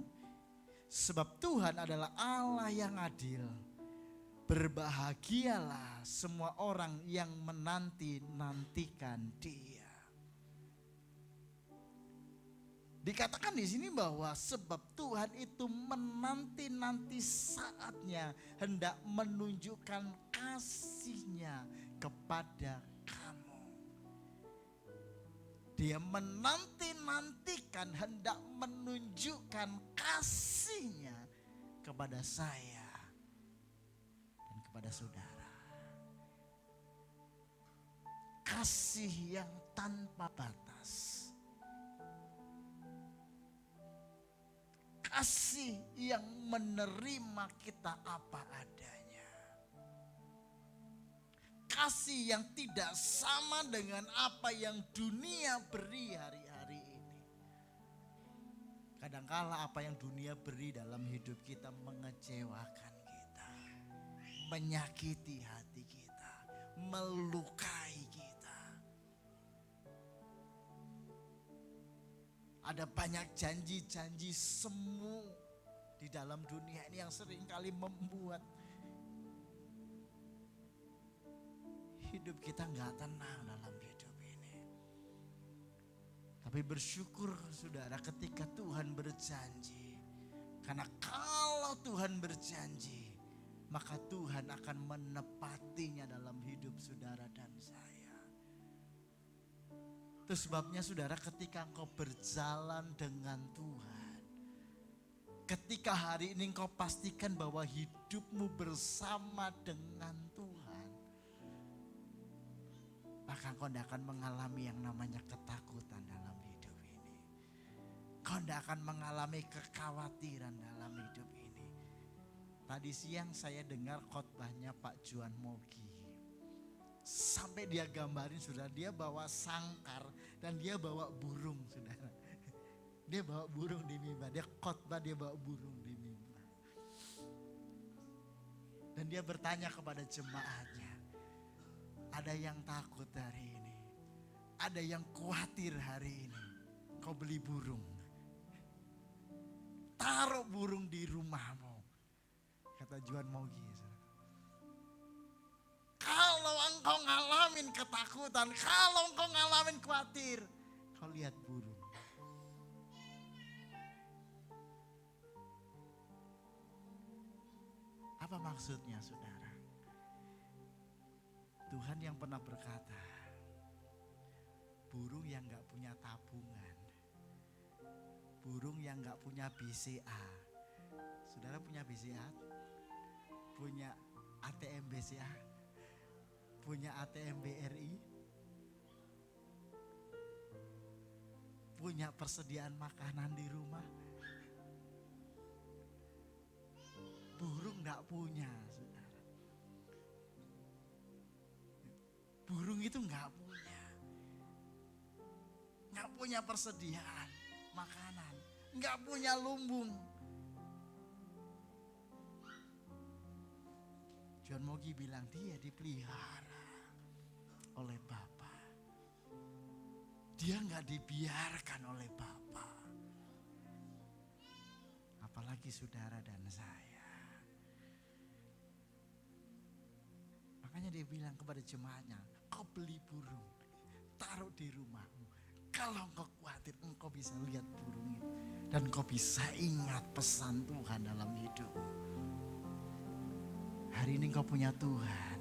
Sebab Tuhan adalah Allah yang adil. Berbahagialah semua orang yang menanti-nantikan Dia. Dikatakan di sini bahwa sebab Tuhan itu menanti-nanti saatnya hendak menunjukkan kasih-Nya kepada kamu. Dia menanti-nantikan hendak menunjukkan kasih-Nya kepada saya dan kepada saudara. Kasih yang tanpa batas. Kasih yang menerima kita apa adanya. Kasih yang tidak sama dengan apa yang dunia beri hari-hari ini. Kadangkala apa yang dunia beri dalam hidup kita mengecewakan kita, menyakiti hati kita, melukai kita. Ada banyak janji-janji semu di dalam dunia ini yang seringkali membuat hidup kita nggak tenang dalam hidup ini. Tapi bersyukur saudara ketika Tuhan berjanji. Karena kalau Tuhan berjanji, maka Tuhan akan menepatinya dalam hidup saudara dan saya. Itu sebabnya saudara ketika engkau berjalan dengan Tuhan, ketika hari ini engkau pastikan bahwa hidupmu bersama dengan Tuhan, maka engkau tidak akan mengalami yang namanya ketakutan dalam hidup ini. Engkau tidak akan mengalami kekhawatiran dalam hidup ini. Tadi siang saya dengar khotbahnya Pak Juan Mogi. Sampai dia gambarin saudara, dia bawa sangkar dan dia bawa burung saudara. Dia bawa burung di mimbar, dia khotbah dia bawa burung di mimbar. Dan dia bertanya kepada jemaatnya, ada yang takut hari ini, ada yang khawatir hari ini, kau beli burung. Taruh burung di rumahmu, kata Juan Mogi. Kalau engkau ngalamin ketakutan, kalau engkau ngalamin khawatir, kau lihat burung. Apa maksudnya saudara? Tuhan yang pernah berkata, burung yang gak punya tabungan, burung yang gak punya BCA. Saudara punya BCA? Punya ATM BCA? Punya ATM BRI? Punya persediaan makanan di rumah? Burung gak punya, saudara. Burung itu gak punya persediaan makanan, gak punya lumbung. John Mogi bilang dia dipelihara oleh Bapa. Dia gak dibiarkan oleh Bapa. Apalagi saudara dan saya. Makanya dia bilang kepada jemaatnya, kau beli burung, taruh di rumahmu. Kalau engkau khawatir, engkau bisa lihat burung itu. Dan engkau bisa ingat pesan Tuhan dalam hidup. Hari ini engkau punya Tuhan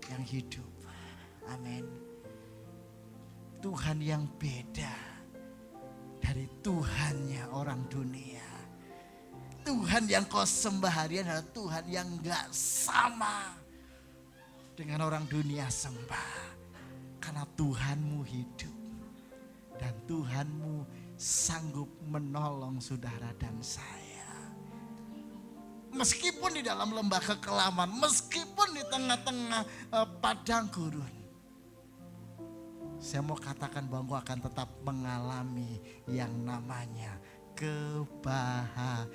yang hidup. Amin. Tuhan yang beda dari Tuhannya orang dunia. Tuhan yang kau sembah harian adalah Tuhan yang gak sama dengan orang dunia sembah. Karena Tuhanmu hidup. Dan Tuhanmu sanggup menolong saudara dan saya. Meskipun di dalam lembah kekelaman, meskipun di tengah-tengah padang gurun. Saya mau katakan bahwa engkau akan tetap mengalami yang namanya kebahagiaan.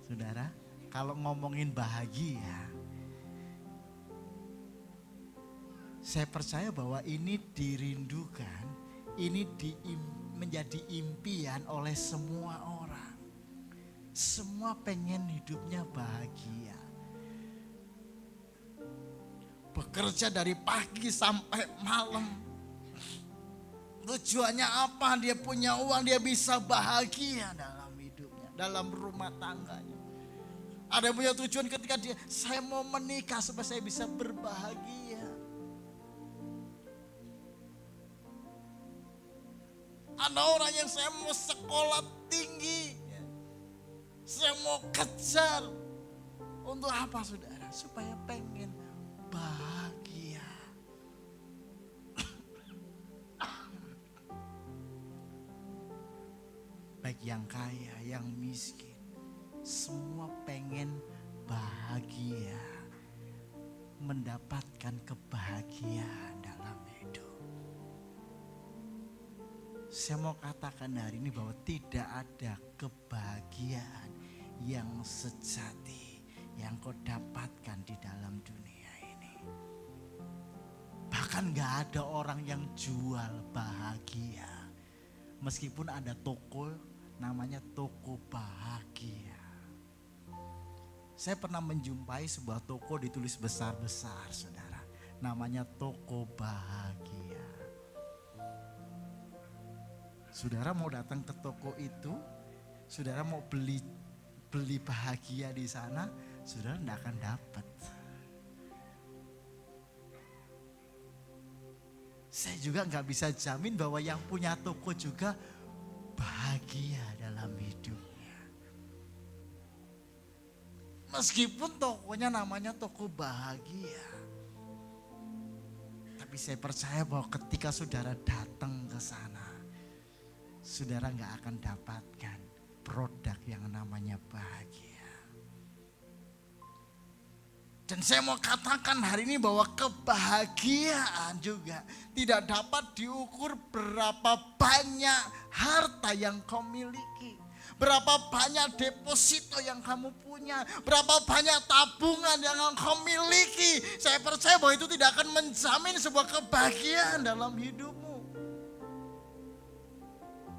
Saudara, kalau ngomongin bahagia, saya percaya bahwa ini dirindukan, ini menjadi impian oleh semua orang. Semua pengen hidupnya bahagia. Bekerja dari pagi sampai malam. Tujuannya apa? Dia punya uang, dia bisa bahagia dalam hidupnya, dalam rumah tangganya. Ada yang punya tujuan ketika saya mau menikah supaya saya bisa berbahagia. Ada orang yang saya mau sekolah tinggi, saya mau kejar. Untuk apa saudara? Supaya pengen bahagia. Baik yang kaya, yang miskin, semua pengen bahagia, mendapatkan kebahagiaan dalam hidup. Saya mau katakan hari ini bahwa tidak ada kebahagiaan yang sejati yang kau dapatkan di dalam dunia ini. Bahkan gak ada orang yang jual bahagia. Meskipun ada toko namanya toko bahagia. Saya pernah menjumpai sebuah toko ditulis besar-besar saudara. Namanya toko bahagia. Saudara mau datang ke toko itu, saudara mau beli bahagia di sana, saudara tidak akan dapat. Saya juga nggak bisa jamin bahwa yang punya toko juga bahagia dalam hidupnya. Meskipun tokonya namanya toko bahagia. Tapi saya percaya bahwa ketika saudara datang ke sana, saudara gak akan dapatkan produk yang namanya bahagia. Dan saya mau katakan hari ini bahwa kebahagiaan juga tidak dapat diukur berapa banyak harta yang kau miliki. Berapa banyak deposito yang kamu punya. Berapa banyak tabungan yang kau miliki. Saya percaya bahwa itu tidak akan menjamin sebuah kebahagiaan dalam hidupmu.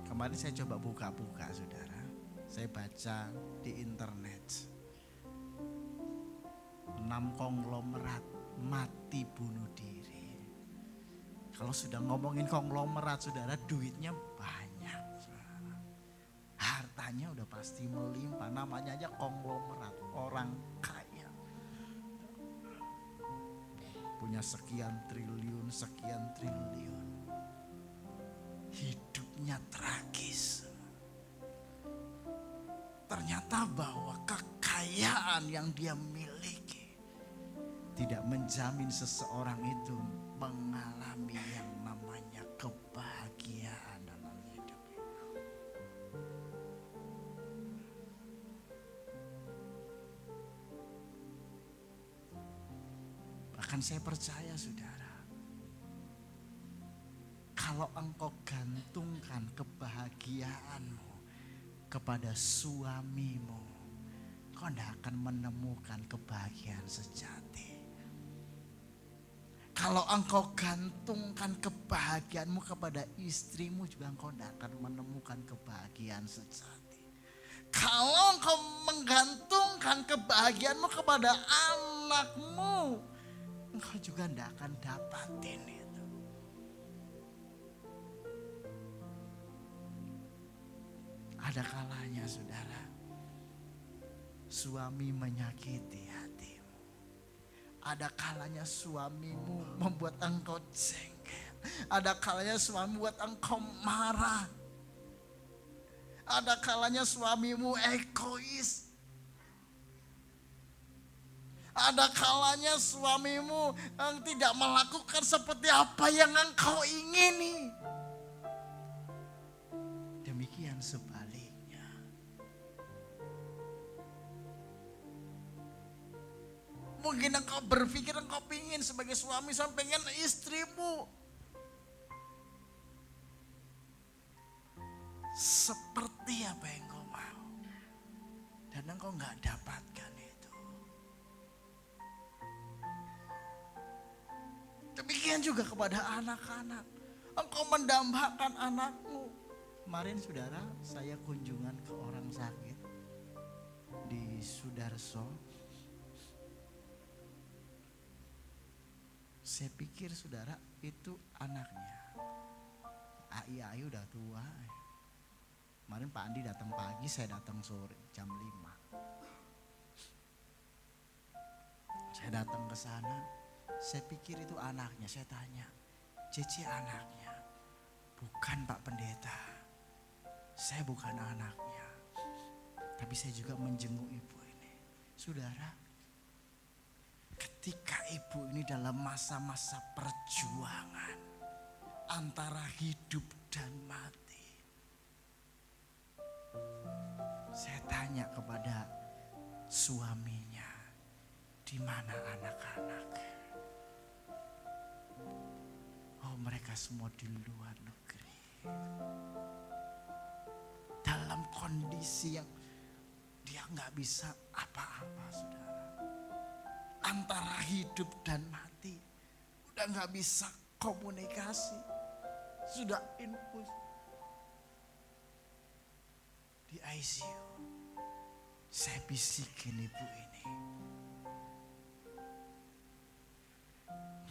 Kemarin saya coba buka-buka saudara. Saya baca di internet. 6 konglomerat mati bunuh diri. Kalau sudah ngomongin konglomerat saudara, duitnya banyak. Saudara. Hartanya udah pasti melimpah, namanya aja konglomerat, orang kaya. Punya sekian triliun. Hidupnya tragis. Ternyata bahwa kekayaan yang dia miliki tidak menjamin seseorang itu mengalami yang namanya kebahagiaan dalam hidup. Bahkan saya percaya saudara, kalau engkau gantungkan kebahagiaanmu kepada suamimu, kau tidak akan menemukan kebahagiaan sejati. Kalau engkau gantungkan kebahagiaanmu kepada istrimu, juga engkau tidak akan menemukan kebahagiaan sejati. Kalau engkau menggantungkan kebahagiaanmu kepada anakmu, engkau juga tidak akan dapatin itu. Ada kalanya saudara, suami menyakiti hatimu. Ada kalanya suamimu membuat engkau jengkel. Ada kalanya suami membuat engkau marah. Ada kalanya suamimu egois. Ada kalanya suamimu yang tidak melakukan seperti apa yang engkau ingini. Demikian sebaliknya. Mungkin engkau berpikir engkau pingin sebagai suami, sampai pengen istrimu seperti apa yang engkau mau. Dan engkau gak dapatkan itu. Demikian juga kepada anak-anak. Engkau mendambakan anakmu. Kemarin saudara, saya kunjungan ke orang sakit di Sudarso. Saya pikir saudara itu anaknya. Ai udah tua. Kemarin Pak Andi datang pagi, saya datang sore jam 5. Saya datang ke sana, saya pikir itu anaknya. Saya tanya, Cici anaknya? Bukan Pak Pendeta, saya bukan anaknya. Tapi saya juga menjenguk ibu ini. Saudara, ketika ibu ini dalam masa-masa perjuangan antara hidup dan mati, saya tanya kepada suaminya, di mana anak-anak? Oh, mereka semua di luar negeri. Dalam kondisi yang dia nggak bisa apa-apa, saudara. Antara hidup dan mati, udah nggak bisa komunikasi, sudah infus di ICU. Saya bisikin ibu ini,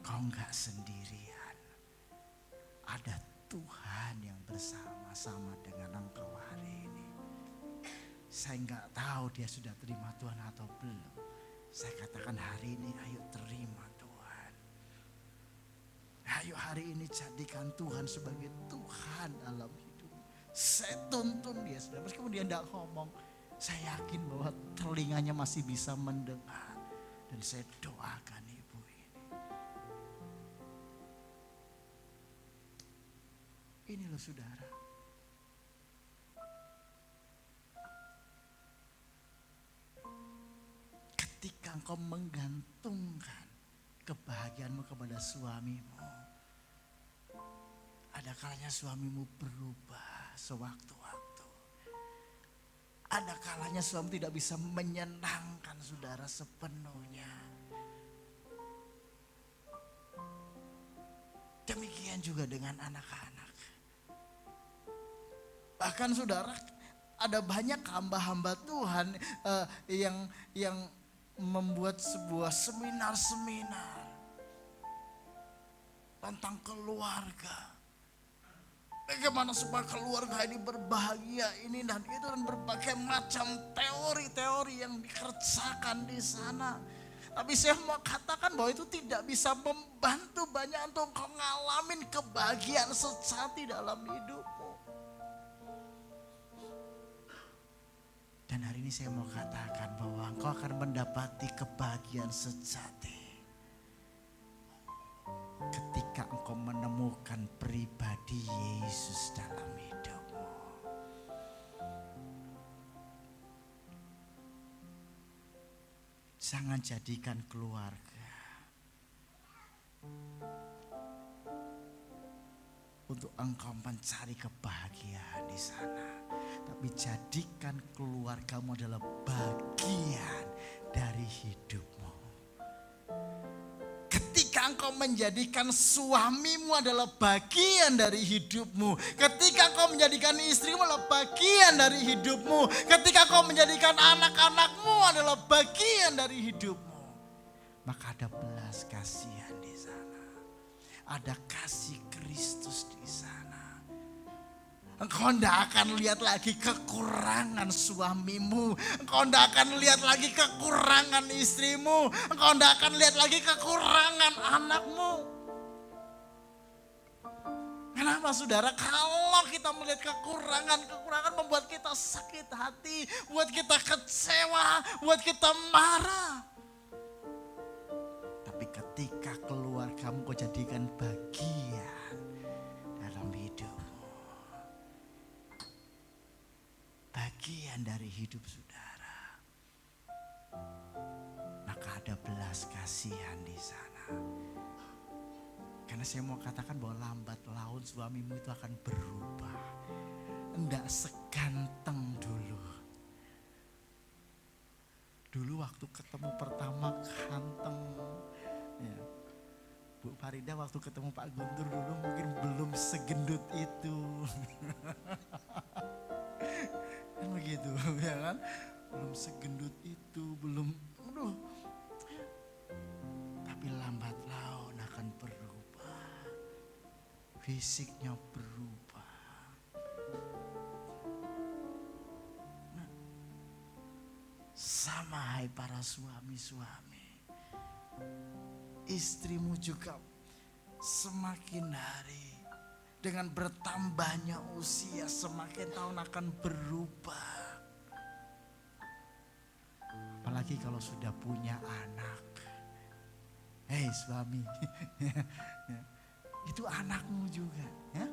kau nggak sendirian, ada Tuhan yang bersama-sama dengan engkau hari ini. Saya nggak tahu dia sudah terima Tuhan atau belum. Saya katakan hari ini, ayo terima Tuhan. Ayo hari ini jadikan Tuhan sebagai Tuhan dalam hidup. Saya tuntun dia, saudara. Meskipun dia tidak ngomong, saya yakin bahwa telinganya masih bisa mendengar. Dan saya doakan ibu ini. Ini loh saudara. Ketika engkau menggantungkan kebahagiaanmu kepada suamimu, ada kalanya suamimu berubah sewaktu-waktu. Ada kalanya suami tidak bisa menyenangkan saudara sepenuhnya. Demikian juga dengan anak-anak. Bahkan saudara, ada banyak hamba-hamba Tuhan yang membuat sebuah seminar-seminar tentang keluarga. Bagaimana supaya keluarga ini berbahagia, ini dan itu, dan berbagai macam teori-teori yang dikerjakan di sana. Tapi saya mau katakan bahwa itu tidak bisa membantu banyak untuk engkau ngalamin kebahagiaan sejati dalam hidupmu. Dan hari ini saya mau katakan bahwa engkau akan mendapati kebahagiaan sejati ketika engkau menemukan pribadi Yesus dalam hidupmu. Jangan jadikan keluarga untuk engkau mencari kebahagiaan di sana, tapi jadikan keluargamu adalah bagian dari hidupmu. Ketika engkau menjadikan suamimu adalah bagian dari hidupmu, ketika engkau menjadikan istrimu adalah bagian dari hidupmu, ketika engkau menjadikan anak-anakmu adalah bagian dari hidupmu, maka ada belas kasihan di sana, ada kasih Kristus di sana. Engkau tidak akan lihat lagi kekurangan suamimu. Engkau tidak akan lihat lagi kekurangan istrimu. Engkau tidak akan lihat lagi kekurangan anakmu. Kenapa saudara? Kalau kita melihat kekurangan membuat kita sakit hati, buat kita kecewa, buat kita marah. Tapi ketika keluargamu kau jadikan bagian dalam hidupmu, bagian dari hidup saudara, maka ada belas kasihan di sana. Karena saya mau katakan bahwa lambat laun suamimu itu akan berubah. Enggak seganteng dulu. Dulu waktu ketemu pertama ganteng. Ya. Bu Farida waktu ketemu Pak Guntur dulu mungkin belum segendut itu. Kan begitu ya kan, belum segendut itu, belum, tapi lambat laun akan berubah, fisiknya berubah. Nah, sama hai para suami-suami, istrimu juga semakin hari dengan bertambahnya usia semakin tahun akan berubah. Apalagi kalau sudah punya anak. Hei suami, itu anakmu juga. Ya?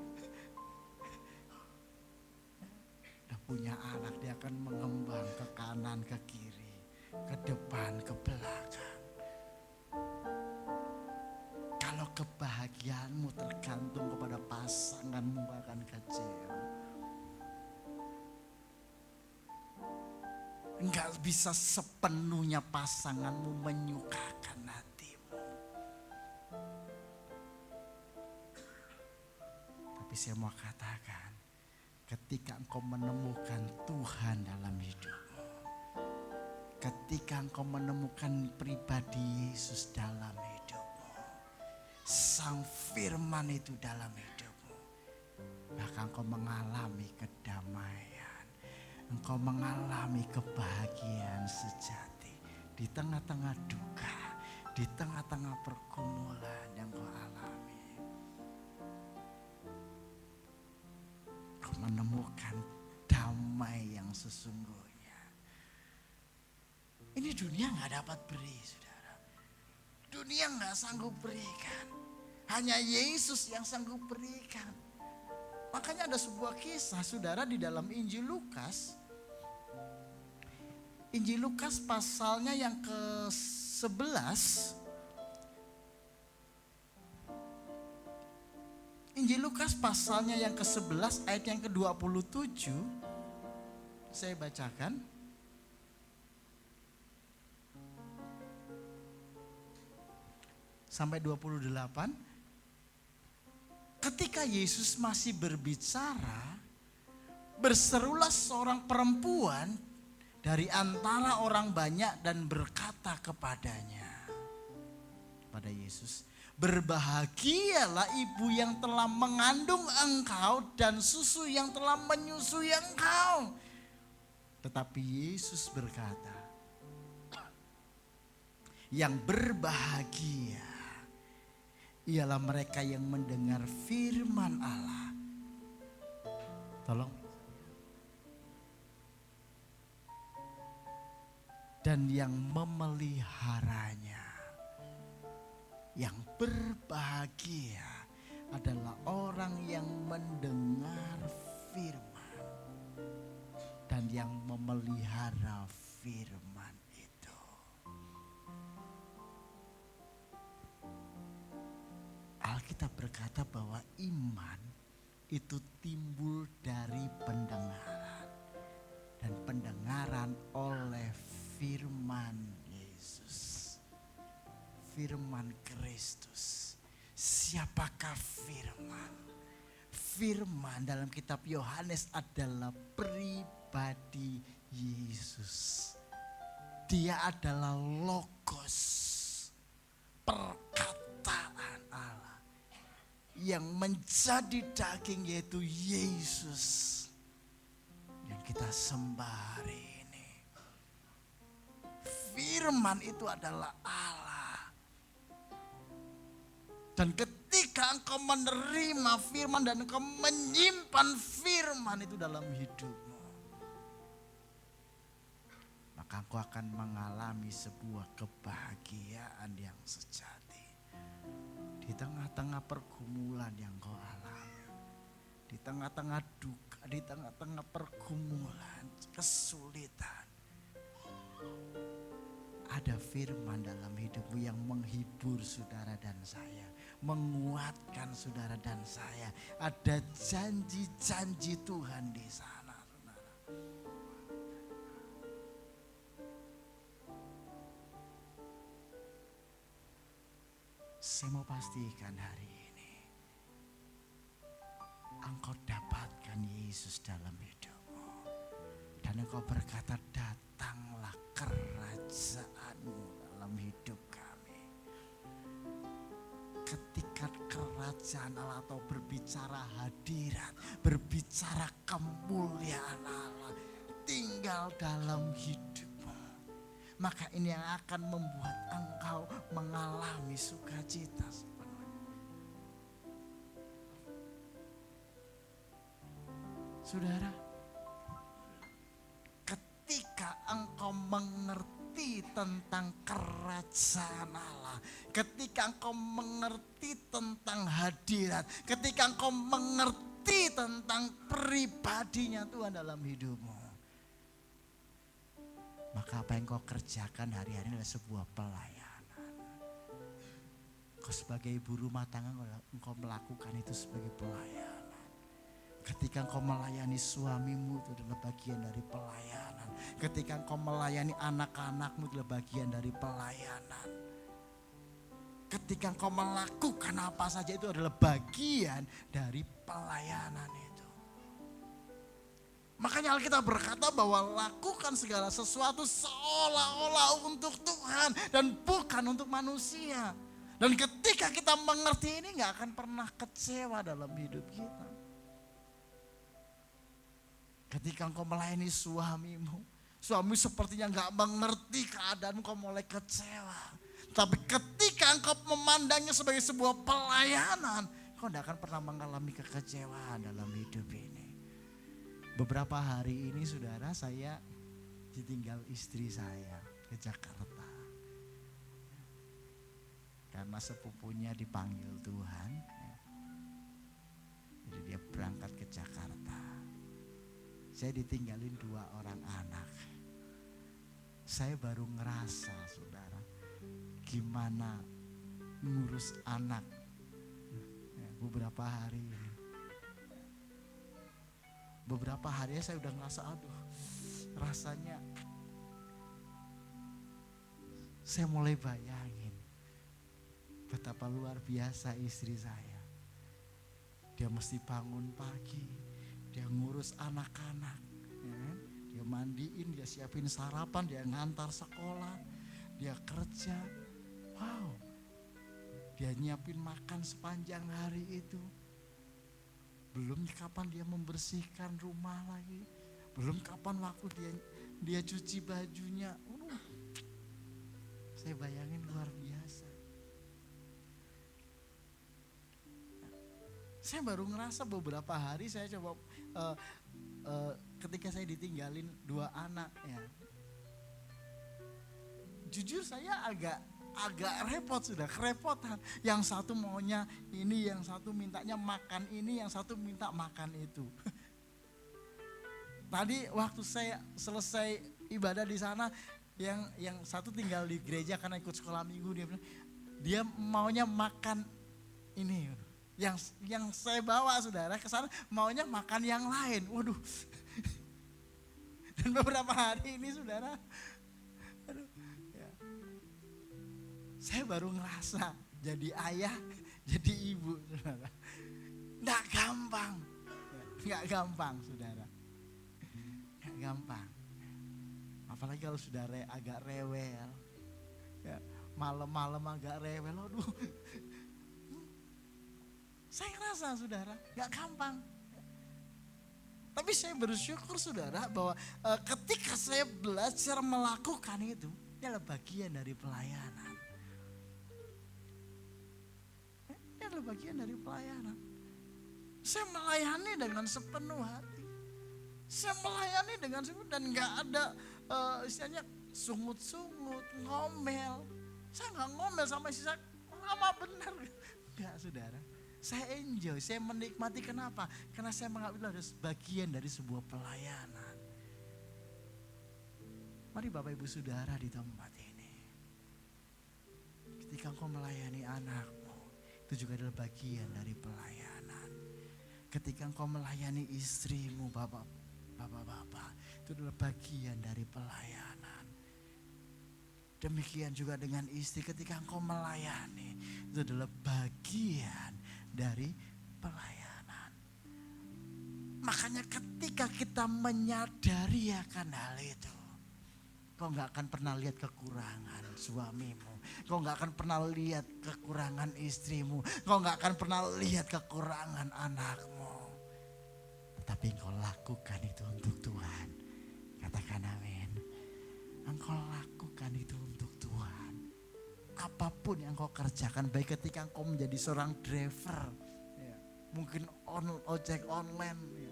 Udah punya anak, dia akan mengembang ke kanan, ke kiri, ke depan, ke belakang. Kalau kebahagiaanmu tergantung kepada pasanganmu akan kecewa. Enggak bisa sepenuhnya pasanganmu menyukakan hatimu. Tapi saya mau katakan, ketika engkau menemukan Tuhan dalam hidupmu, ketika engkau menemukan pribadi Yesus dalam hidupmu, Sang Firman itu dalam hidupmu, maka engkau mengalami kedamaian. Engkau mengalami kebahagiaan sejati di tengah-tengah duka, di tengah-tengah pergumulan yang kau alami. Kau menemukan damai yang sesungguhnya. Ini dunia gak dapat beri, saudara. Dunia gak sanggup berikan. Hanya Yesus yang sanggup berikan. Makanya ada sebuah kisah, saudara, di dalam Injil Lukas. Injil Lukas pasalnya yang ke-11. Injil Lukas pasalnya yang ke-11 ayat yang ke-27. Saya bacakan. Sampai 28. Ketika Yesus masih berbicara, berserulah seorang perempuan dari antara orang banyak dan berkata kepadanya, pada Yesus, berbahagialah ibu yang telah mengandung engkau dan susu yang telah menyusui engkau. Tetapi Yesus berkata, yang berbahagia ialah mereka yang mendengar firman Allah. Tolong. Dan yang memeliharanya. Yang berbahagia adalah orang yang mendengar firman dan yang memelihara firman itu. Alkitab berkata bahwa iman itu timbul dari pendengaran dan pendengaran oleh firman Yesus, firman Kristus. Siapakah firman? Firman dalam kitab Yohanes adalah pribadi Yesus. Dia adalah logos, perkataan Allah yang menjadi daging, yaitu Yesus yang kita sembah hari ini. Firman itu adalah Allah. Dan ketika engkau menerima firman dan engkau menyimpan firman itu dalam hidupmu, maka engkau akan mengalami sebuah kebahagiaan yang sejati. Di tengah-tengah pergumulan yang kau alami, di tengah-tengah duka, di tengah-tengah pergumulan, kesulitan, ada firman dalam hidupmu yang menghibur saudara dan saya, menguatkan saudara dan saya. Ada janji-janji Tuhan di sana, saudara. Saya mau pastikan hari ini engkau dapatkan Yesus dalam hidupmu. Dan engkau berkata, datanglah kerajaanmu dalam hidup kami. Ketika kerajaan Allah atau berbicara hadirat, berbicara kemuliaan Allah tinggal dalam hidupmu, maka ini yang akan membuat engkau mengalami sukacita sepenuhnya. Saudara, ketika engkau mengerti tentang kerajaan Allah, ketika engkau mengerti tentang hadirat, ketika engkau mengerti tentang pribadinya Tuhan dalam hidupmu, maka apa yang kau kerjakan hari-hari adalah sebuah pelayanan. Kau sebagai ibu rumah tangga, engkau melakukan itu sebagai pelayanan. Ketika engkau melayani suamimu, itu adalah bagian dari pelayanan. Ketika engkau melayani anak-anakmu, itu adalah bagian dari pelayanan. Ketika engkau melakukan apa saja, itu adalah bagian dari pelayanan itu. Makanya Alkitab berkata bahwa lakukan segala sesuatu seolah-olah untuk Tuhan dan bukan untuk manusia. Dan ketika kita mengerti ini, gak akan pernah kecewa dalam hidup kita. Ketika engkau melayani suamimu, suami sepertinya gak mengerti keadaan, engkau mulai kecewa. Tapi ketika engkau memandangnya sebagai sebuah pelayanan, engkau gak akan pernah mengalami kekecewaan dalam hidup ini. Beberapa hari ini saudara, saya ditinggal istri saya ke Jakarta. Karena sepupunya dipanggil Tuhan, jadi dia berangkat ke Jakarta. Saya ditinggalin 2 orang anak. Saya baru ngerasa saudara, gimana ngurus anak beberapa hari ini. Beberapa hari saya udah ngerasa, aduh rasanya saya mulai bayangin betapa luar biasa istri saya. Dia mesti bangun pagi, dia ngurus anak-anak, ya, Dia mandiin, dia siapin sarapan, dia ngantar sekolah, dia kerja. Wow, dia nyiapin makan sepanjang hari itu. Belum kapan dia membersihkan rumah lagi. Belum kapan waktu dia cuci bajunya. Saya bayangin luar biasa. Saya baru ngerasa beberapa hari saya coba ketika saya ditinggalin 2 anak ya. Jujur saya agak repot, sudah kerepotan. Yang satu maunya ini, yang satu mintanya makan ini, yang satu minta makan itu. Tadi waktu saya selesai ibadah di sana, yang satu tinggal di gereja karena ikut sekolah minggu, dia bilang dia maunya makan ini. Yang saya bawa saudara ke sana maunya makan yang lain. Waduh. Dan beberapa hari ini saudara, aduh, ya. Saya baru ngerasa jadi ayah, jadi ibu saudara. Nggak gampang, nggak gampang saudara. Nggak gampang. Apalagi kalau saudara agak rewel, ya, malam-malam agak rewel, aduh. Saya ngerasa saudara, gak gampang. Tapi saya bersyukur saudara bahwa ketika saya belajar melakukan itu adalah bagian dari pelayanan. Ini adalah bagian dari pelayanan. Saya melayani dengan sepenuh hati. Saya melayani dengan sepenuh dan gak ada istilahnya sungut-sungut, ngomel. Saya gak ngomel sama istri saya, lama benar. Enggak saudara. Saya enjoy, saya menikmati. Kenapa? Karena saya menganggap itu bagian dari sebuah pelayanan. Mari Bapak Ibu Saudara di tempat ini. Ketika engkau melayani anakmu, itu juga adalah bagian dari pelayanan. Ketika engkau melayani istrimu, bapak-bapak, itu adalah bagian dari pelayanan. Demikian juga dengan istri, ketika engkau melayani, itu adalah bagian dari pelayanan. Makanya ketika kita menyadari akan hal itu, kau gak akan pernah lihat kekurangan suamimu, kau gak akan pernah lihat kekurangan istrimu, kau gak akan pernah lihat kekurangan anakmu. Tetapi engkau lakukan itu untuk Tuhan. Katakan amin. Engkau lakukan itu untuk Tuhan. Apapun yang kau kerjakan, baik ketika engkau menjadi seorang driver, ya, mungkin ojek online, ya,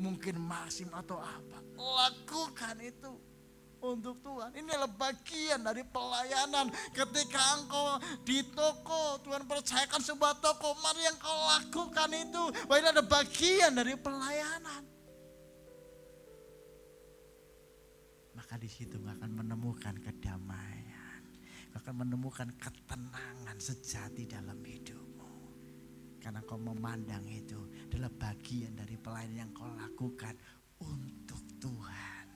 mungkin masim atau apa, lakukan itu untuk Tuhan. Ini adalah bagian dari pelayanan. Ketika engkau di toko, Tuhan percayakan sebuah toko, mari yang kau lakukan itu, bahwa ini ada bagian dari pelayanan. Maka di situ engkau akan menemukan kedamaian. Akan menemukan ketenangan sejati dalam hidupmu. Karena kau memandang itu adalah bagian dari pelayanan yang kau lakukan untuk Tuhan.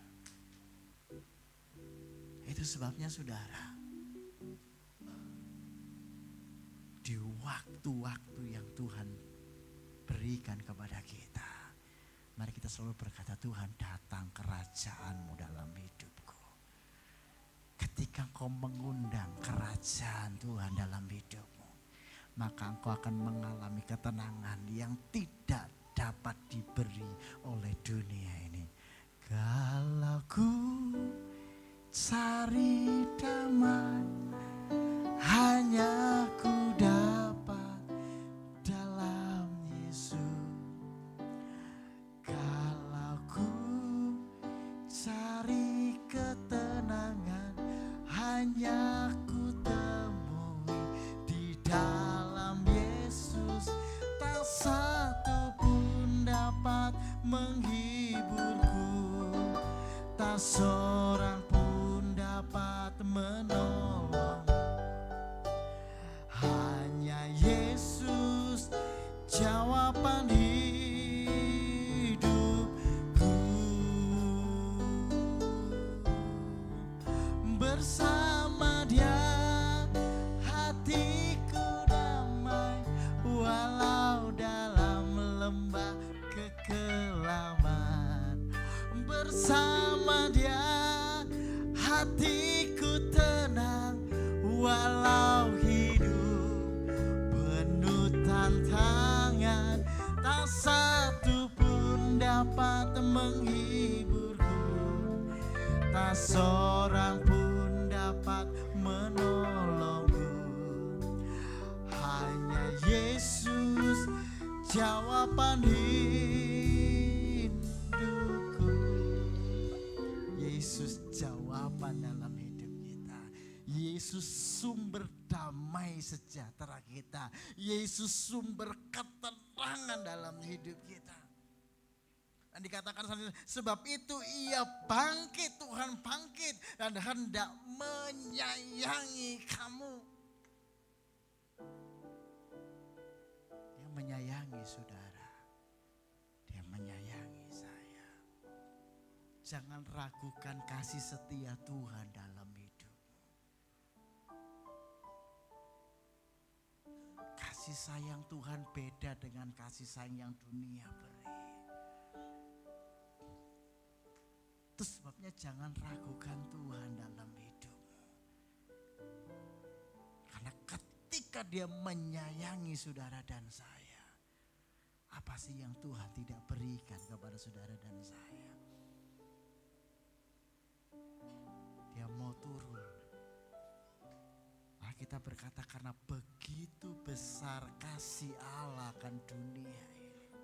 Itu sebabnya saudara, di waktu-waktu yang Tuhan berikan kepada kita, mari kita selalu berkata, Tuhan, datang kerajaan-Mu dalam hidupku. Ketika engkau mengundang kerajaan Tuhan dalam hidupmu, maka engkau akan mengalami ketenangan yang tidak dapat diberi oleh dunia ini. Kalau ku cari damai, hanya ku dapat dalam Yesus. Kalau ku cari ketenangan, hanya ku temui di dalam Yesus. Tak satu pun dapat menghiburku, tak seorang pun dapat menolong. Hanya Yesus jawaban hidupku. Bersama Dia hatiku damai, walau dalam lembah kekelaman. Bersama menghiburku, tak seorang pun dapat menolongku. Hanya Yesus jawaban hidupku. Yesus jawaban dalam hidup kita. Yesus sumber damai sejahtera kita. Yesus sumber ketenangan dalam hidup kita. Dan dikatakan sebab itu ia bangkit, Tuhan bangkit dan hendak menyayangi kamu. Dia menyayangi saudara. Dia menyayangi saya. Jangan ragukan kasih setia Tuhan dalam hidupmu. Kasih sayang Tuhan beda dengan kasih sayang yang dunia beri. Itu sebabnya jangan ragukan Tuhan dalam hidupmu. Karena ketika dia menyayangi saudara dan saya, apa sih yang Tuhan tidak berikan kepada saudara dan saya? Dia mau turun. Kita berkata karena begitu besar kasih Allah akan dunia ini.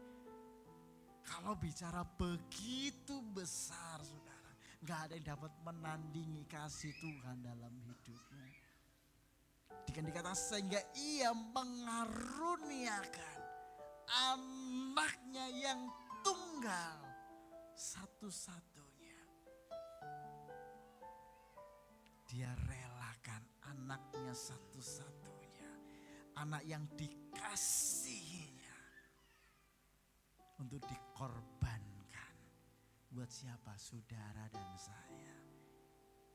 Kalau bicara begitu besar saudara, gak ada yang dapat menandingi kasih Tuhan dalam hidupmu. Dikatakan sehingga ia mengaruniakan anaknya yang tunggal satu-satunya. Dia relakan anaknya satu-satunya, anak yang dikasihinya untuk dikorbankan. Buat siapa? Saudara dan saya.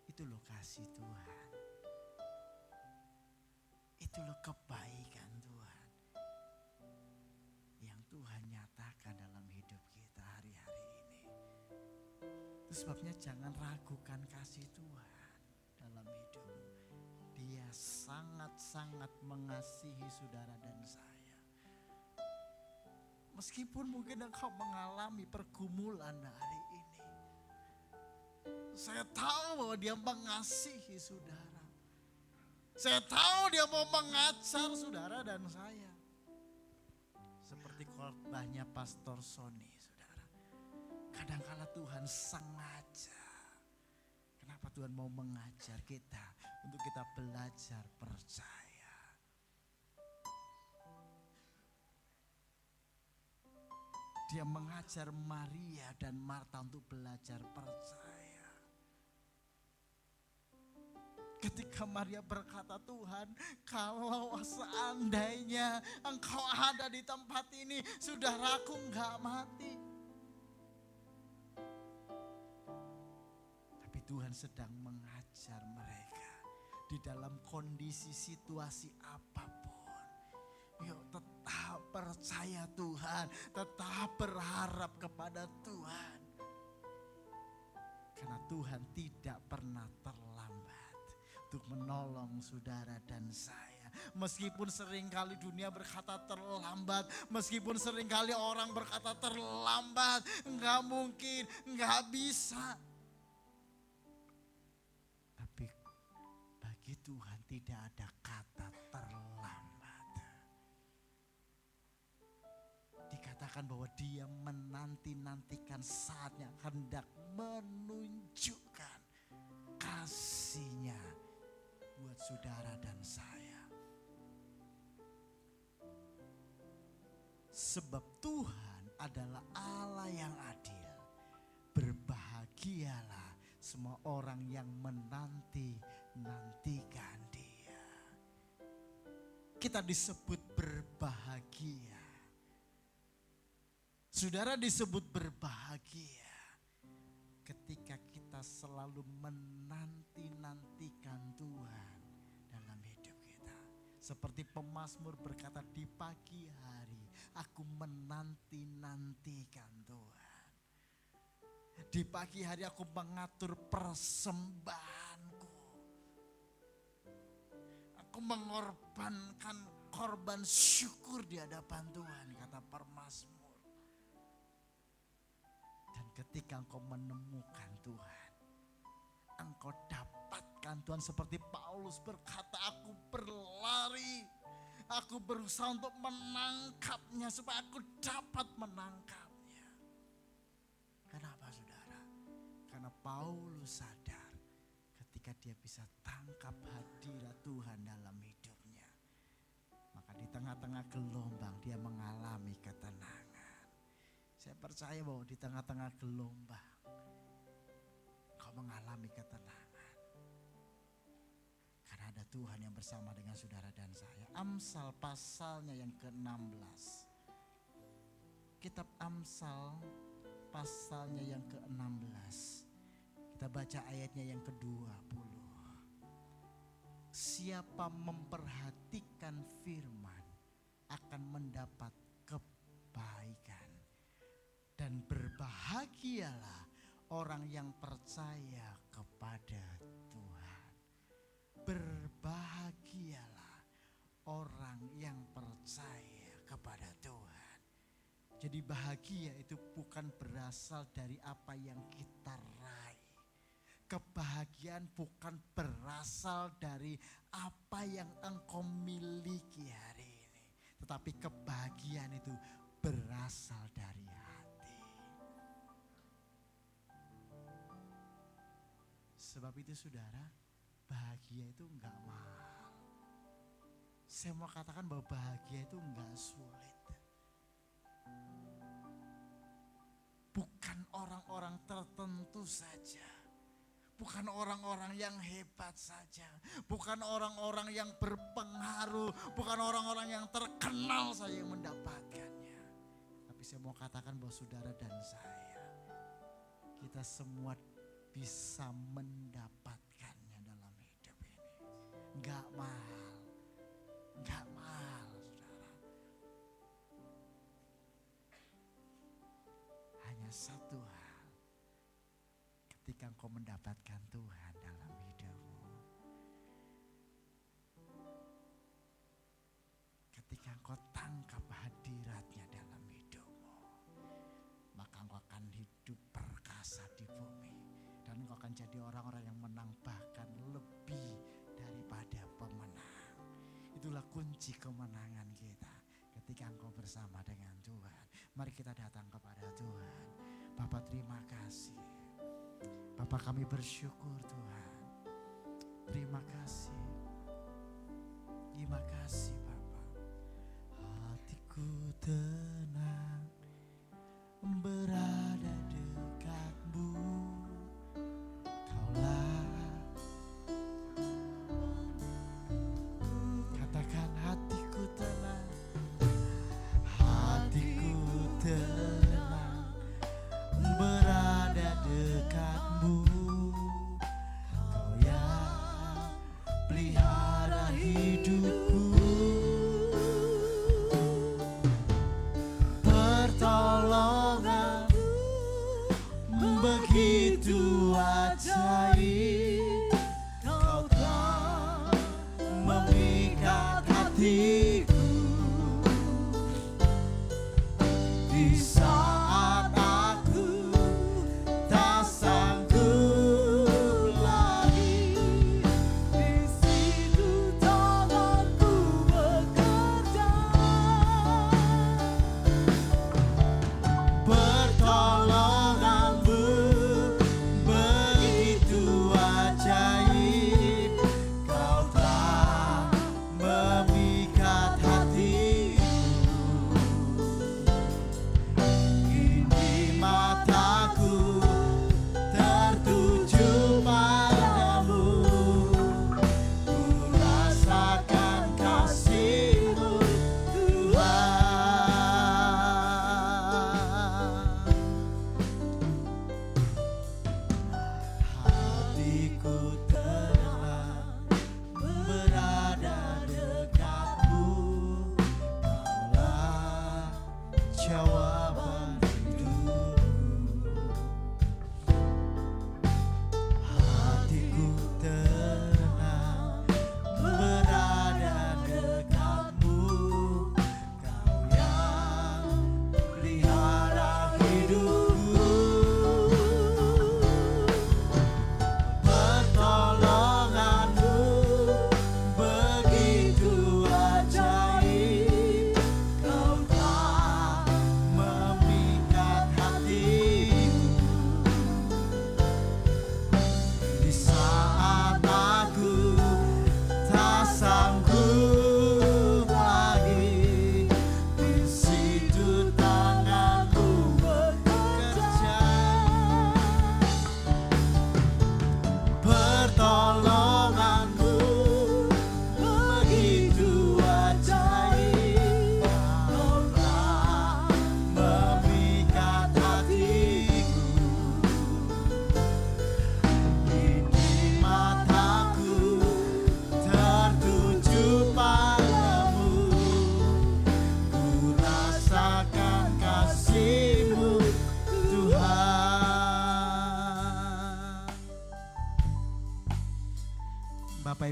Itu loh kasih Tuhan. Itu loh kebaikan Tuhan yang Tuhan nyatakan dalam hidup kita hari-hari ini. Itu sebabnya jangan ragukan kasih Tuhan dalam hidupmu. Dia sangat-sangat mengasihi saudara dan saya. Meskipun mungkin engkau mengalami pergumulan hari ini, saya tahu bahwa dia mengasihi saudara. Saya tahu dia mau mengajar saudara dan saya. Seperti khotbahnya Pastor Sony, saudara. Kadangkala Tuhan sengaja. Kenapa Tuhan mau mengajar kita? Untuk kita belajar percaya. Dia mengajar Maria dan Marta untuk belajar percaya. Ketika Maria berkata, Tuhan, kalau seandainya engkau ada di tempat ini, saudaraku enggak mati. Tapi Tuhan sedang mengajar mereka di dalam kondisi situasi apapun. Yuk tetap percaya Tuhan, tetap berharap kepada Tuhan. Karena Tuhan tidak pernah terlambat untuk menolong saudara dan saya. Meskipun seringkali dunia berkata terlambat, meskipun seringkali orang berkata terlambat, enggak mungkin, enggak bisa. Tapi bagi Tuhan tidak ada kata terlambat. Dikatakan bahwa dia menanti-nantikan saatnya hendak menunjukkan kasihnya buat saudara dan saya. Sebab Tuhan adalah Allah yang adil. Berbahagialah semua orang yang menanti-nantikan Dia. Kita disebut berbahagia. Saudara disebut berbahagia ketika kita selalu menanti-nantikan Tuhan dalam hidup kita. Seperti pemazmur berkata, di pagi hari aku menanti-nantikan Tuhan. Di pagi hari aku mengatur persembahanku. Aku mengorbankan korban syukur di hadapan Tuhan, kata pemazmur. Dan ketika engkau menemukan Tuhan, engkau dapatkan Tuhan, seperti Paulus berkata, aku berlari, aku berusaha untuk menangkapnya supaya aku dapat menangkapnya. Kenapa saudara? Karena Paulus sadar ketika dia bisa tangkap hadirat Tuhan dalam hidupnya, maka di tengah-tengah gelombang dia mengalami ketenangan. Saya percaya bahwa di tengah-tengah gelombang kau mengalami ketenangan. Karena ada Tuhan yang bersama dengan saudara dan saya. Amsal pasalnya yang ke-16. Kitab Amsal pasalnya yang ke-16. Kita baca ayatnya yang ke-20. Siapa memperhatikan firman akan mendapat kebaikan. Dan berbahagialah orang yang percaya kepada Tuhan. Berbahagialah orang yang percaya kepada Tuhan. Jadi bahagia itu bukan berasal dari apa yang kita raih. Kebahagiaan bukan berasal dari apa yang engkau miliki hari ini. Tetapi kebahagiaan itu berasal dari hati. Sebab itu saudara, bahagia itu enggak mahal. Saya mau katakan bahwa bahagia itu enggak sulit. Bukan orang-orang tertentu saja. Bukan orang-orang yang hebat saja. Bukan orang-orang yang berpengaruh. Bukan orang-orang yang terkenal saja yang mendapatkannya. Tapi saya mau katakan bahwa saudara dan saya, kita semua bisa mendapatkannya dalam hidup ini. Enggak mahal. Enggak mahal saudara. Hanya satu hal. Ketika engkau mendapatkan Tuhan dalam hidupmu, ketika engkau tangkap hadiratnya dalam hidupmu, maka engkau akan hidup perkasa di bumi. Dan engkau akan jadi orang-orang yang menang, bahkan lebih daripada pemenang. Itulah kunci kemenangan kita ketika engkau bersama dengan Tuhan. Mari kita datang kepada Tuhan. Bapa, terima kasih. Bapak, kami bersyukur Tuhan. Terima kasih. Terima kasih Bapak. Hatiku tenang berada dekatmu. Kaulah, katakan hatiku tenang. Hatiku tenang berada dekatmu. Kau yang pelihara hidupku. Pertolongan begitu ajaib. Kau telah memikat hatiku. Di saat aku tak sanggup lagi, di situ tanganku bekerja. Pertolonganmu begitu ajaib. Kau telah memikat hatiku.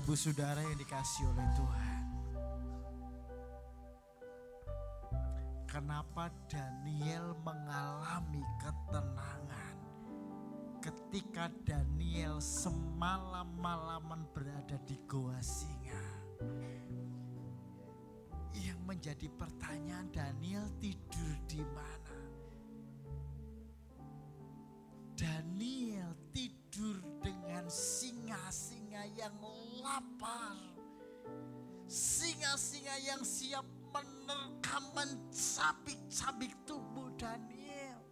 Bapak Ibu Saudara yang dikasihi oleh Tuhan. Kenapa Daniel mengalami ketenangan ketika Daniel semalam-malaman berada di goa singa? Yang menjadi pertanyaan, Daniel tidur di mana? Daniel tidur dengan singa-singa yang lapar. Singa-singa yang siap menerkam, mencabik-cabik tubuh Daniel.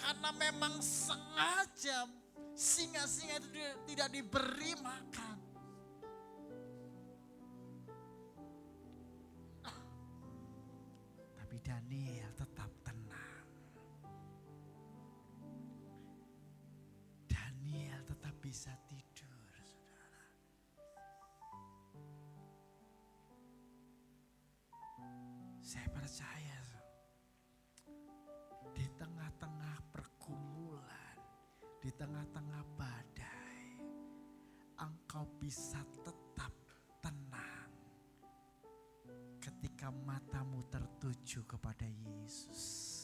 Karena memang sengaja singa-singa itu tidak diberi makan. Tapi Daniel tetap tenang. Daniel tetap bisa tidur, saudara. Saya percaya di tengah-tengah pergumulan, di tengah-tengah badai, engkau bisa tetap tenang ketika matamu tertuju kepada Yesus.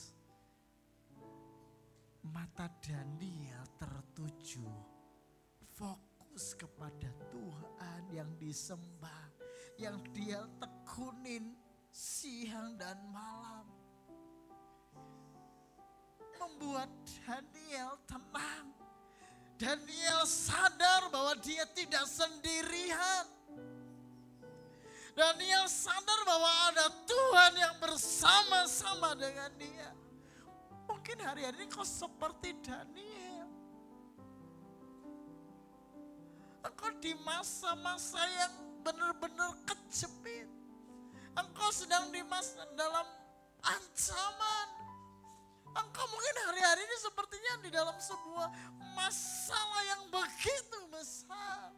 Mata Daniel tertuju, fokus kepada Tuhan yang disembah, yang dia tekunin siang dan malam. Membuat Daniel tenang. Daniel sadar bahwa dia tidak sendirian. Daniel sadar bahwa ada Tuhan yang bersama-sama dengan dia. Mungkin hari-hari ini kau seperti Daniel. Engkau di masa-masa yang benar-benar kejepit. Engkau sedang dalam ancaman. Engkau mungkin hari-hari ini sepertinya di dalam sebuah masalah yang begitu besar.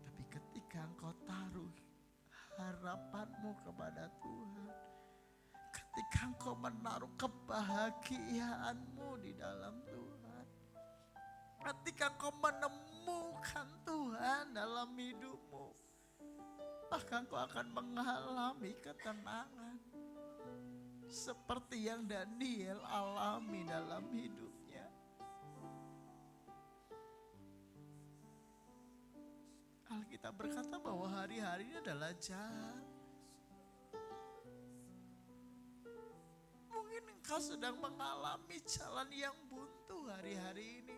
Tapi ketika engkau taruh harapanmu kepada Tuhan, ketika engkau menaruh kebahagiaanmu di dalam Tuhan, ketika engkau menemukan Tuhan dalam hidupmu, maka engkau akan mengalami ketenangan seperti yang Daniel alami dalam hidupnya. Alkitab berkata bahwa hari-hari ini adalah jahat. Mungkin engkau sedang mengalami jalan yang buntu hari-hari ini.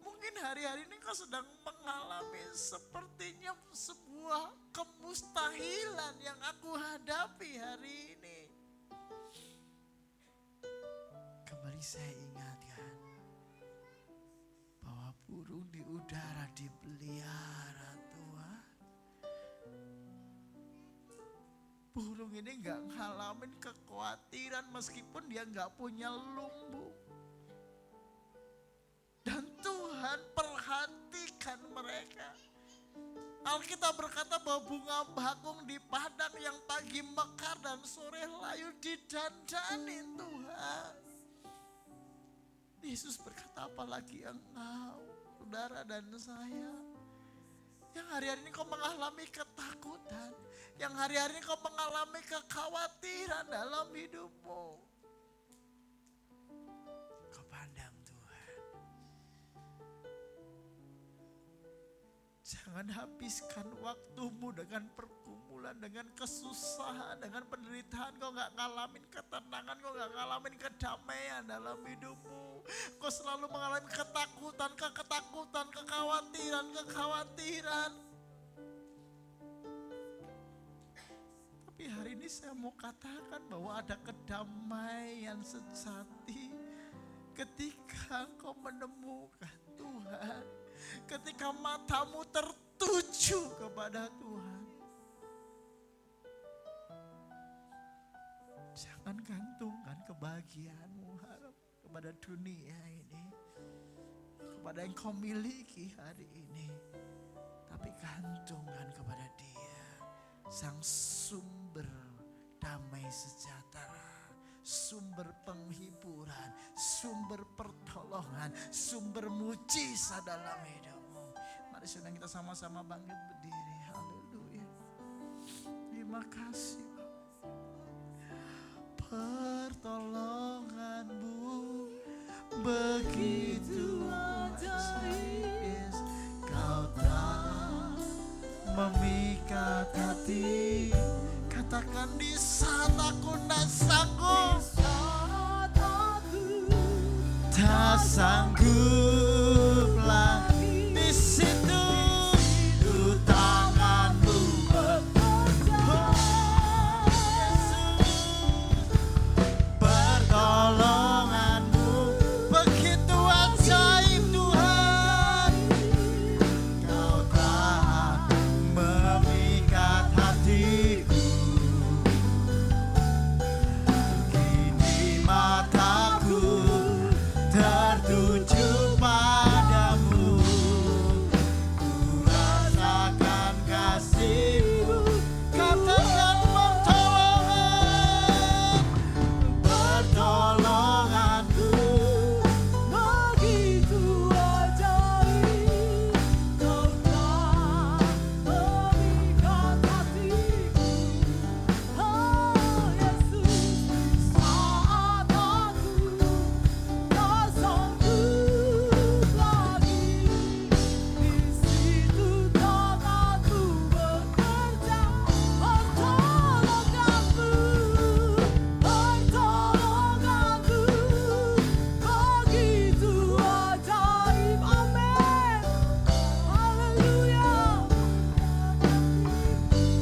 Mungkin hari-hari ini kau sedang mengalami sepertinya sebuah kemustahilan yang aku hadapi hari ini. Kembali saya ingatkan bahwa burung di udara dipelihara Tuhan. Burung ini gak ngalamin kekhawatiran meskipun dia gak punya lumbung. Dan Tuhan perhatikan mereka. Alkitab berkata bahwa bunga bakung di padang yang pagi mekar dan sore layu didandanin Tuhan. Yesus berkata, apalagi engkau, saudara dan saya, yang hari-hari ini kau mengalami ketakutan, yang hari-hari ini kau mengalami kekhawatiran dalam hidupmu. Kau pandang jangan habiskan waktumu dengan pergumulan, dengan kesusahan, dengan penderitaan. Kau gak ngalamin ketenangan, kau gak ngalamin kedamaian dalam hidupmu. Kau selalu mengalami ketakutan, kekhawatiran. Tapi hari ini saya mau katakan bahwa ada kedamaian sejati ketika kau menemukan Tuhan. Ketika matamu tertuju kepada Tuhan. Jangan gantungkan kebahagiaanmu kepada dunia ini, kepada yang kau miliki hari ini. Tapi gantungkan kepada Dia, Sang sumber damai sejahtera, sumber penghiburan, sumber pertolongan, sumber mujizat dalam hidupmu. Mari sedang kita sama-sama bangkit berdiri. Haleluya. Terima kasih. Pertolonganmu begitu ajaib, kau tak memikat hati. Katakan di saat aku tak sanggup, tak sanggup lagi, di situ tanganmu bekerja. Pertolonganmu begitu ajaib Tuhan, kau tak memikat hatiku. Kini mataku tertuju padamu, ku rasakan kasih-Mu. Katakan pertolonganmu begitu ajaib, kau tak memikat hatiku. Oh Yesus, saat aku tak sanggup lagi, di situ tanganmu bekerja. Pertolonganmu begitu ajaib. Amin. Haleluya.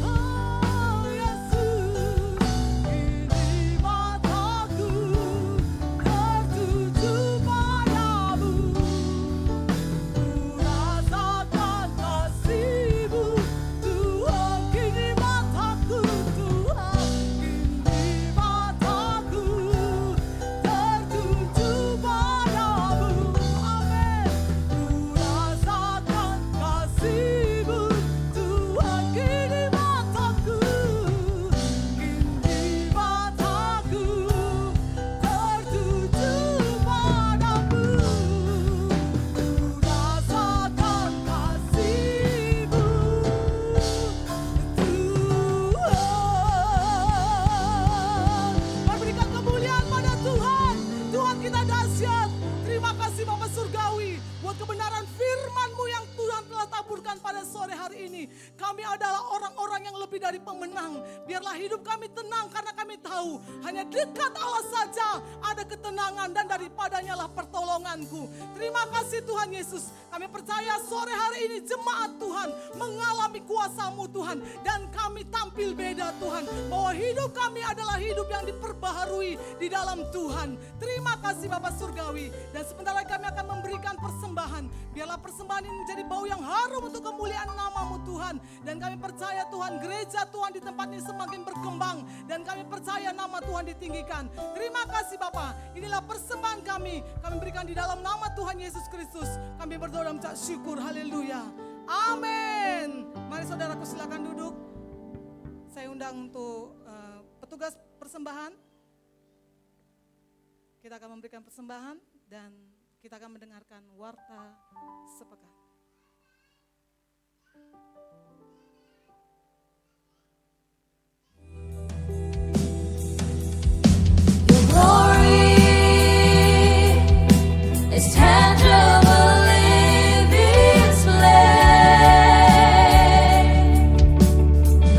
Oh Yesus, kini mataku tertuju padamu, ku rasakan kasih-Mu Tuhan. Kini mataku Tuhan, kini mataku tertuju padamu. Amin. Ku rasakan kasih-Mu Tuhan. Kini mataku tertuju padamu. Ku rasakan kasih-Mu Tuhan. Mari berikan kemuliaan pada Tuhan. Tuhan kita dahsyat. Terima kasih Bapa Surgawi buat kebenaran firman-Mu yang Tuhan telah taburkan pada sore hari ini. Kami adalah orang-orang yang lebih dari pemenang. Biarlah hidup kami tenang karena kami tahu hanya dekat Allah saja ada ketenangan dan daripadanya lah pertolonganku. Terima kasih Tuhan Yesus. Kami percaya sore hari ini jemaat Tuhan mengalami kuasa-Mu Tuhan. Dan kami tampil beda Tuhan. Bahwa hidup kami adalah hidup yang diperbaharui di dalam Tuhan. Terima kasih Bapak Surgawi. Dan sebentar lagi kami akan memberikan persembahan. Biarlah persembahan ini menjadi bau yang harum untuk kemuliaan nama-Mu Tuhan. Dan kami percaya Tuhan gereja Tuhan di tempat ini semakin berkembang. Dan kami percaya nama Tuhan ditinggikan. Terima kasih Bapak. Inilah persembahan kami. Kami berikan di dalam nama Tuhan Yesus Kristus. Kami berdoa dan mengucap syukur. Haleluya. Amin. Mari saudaraku silakan duduk. Saya undang untuk petugas persembahan. Kita akan memberikan persembahan dan kita akan mendengarkan warta sepekan. Your glory is tangible in display.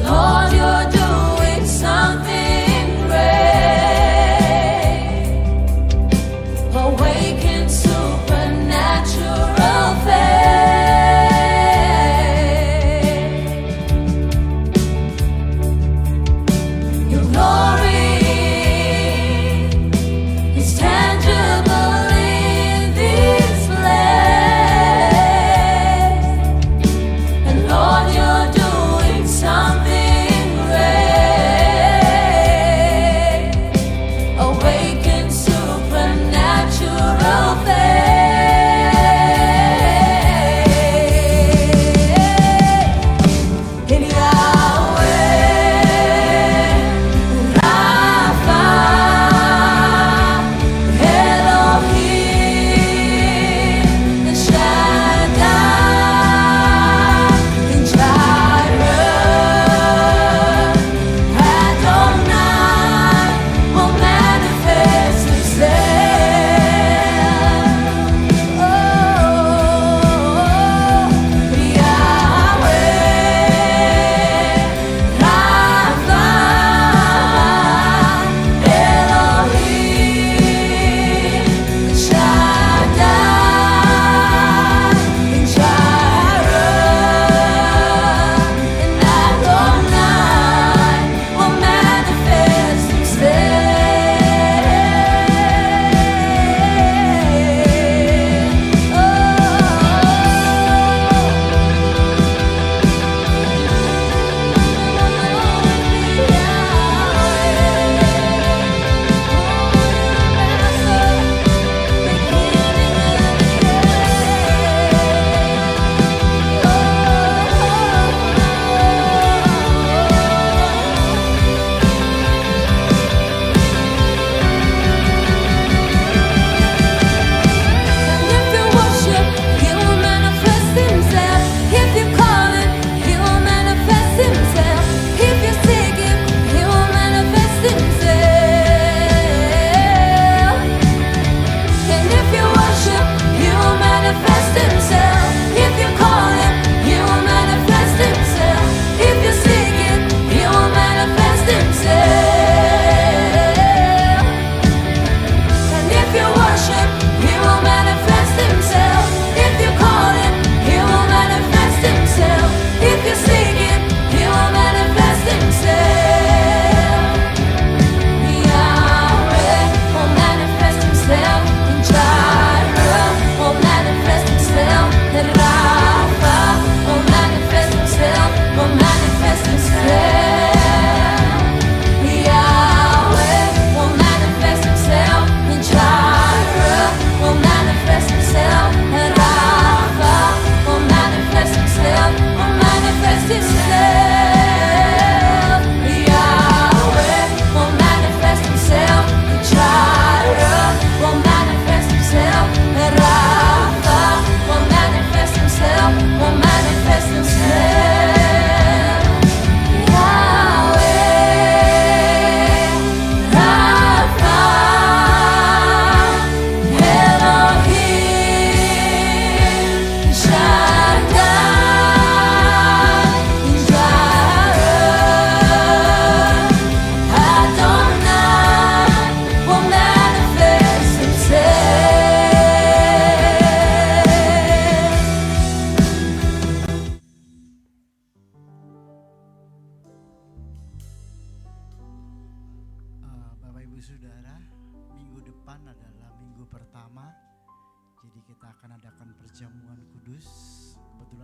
Lord, you're doing something great. Awaken supernatural faith.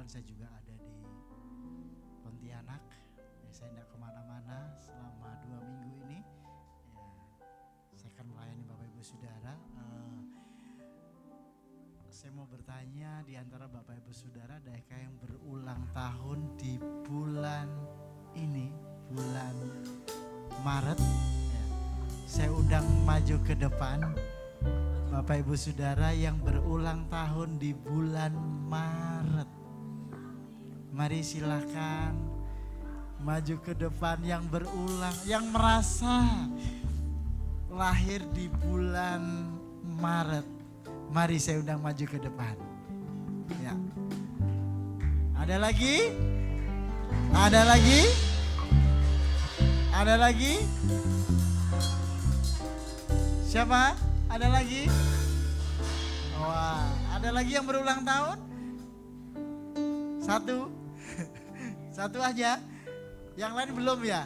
saya juga ada di Pontianak. Ya, saya tidak kemana-mana selama 2 minggu ini. Ya, saya akan melayani Bapak Ibu Saudara. Saya mau bertanya, di antara Bapak Ibu Saudara, adakah yang berulang tahun di bulan ini, bulan Maret? Ya, saya undang maju ke depan Bapak Ibu Saudara yang berulang tahun di bulan Maret. Mari silakan maju ke depan yang berulang, yang merasa lahir di bulan Maret. Mari saya undang maju ke depan. Ya. Ada lagi? Ada lagi? Ada lagi? Siapa? Ada lagi? Wah, ada lagi yang berulang tahun? Satu? Satu aja? Yang lain belum ya?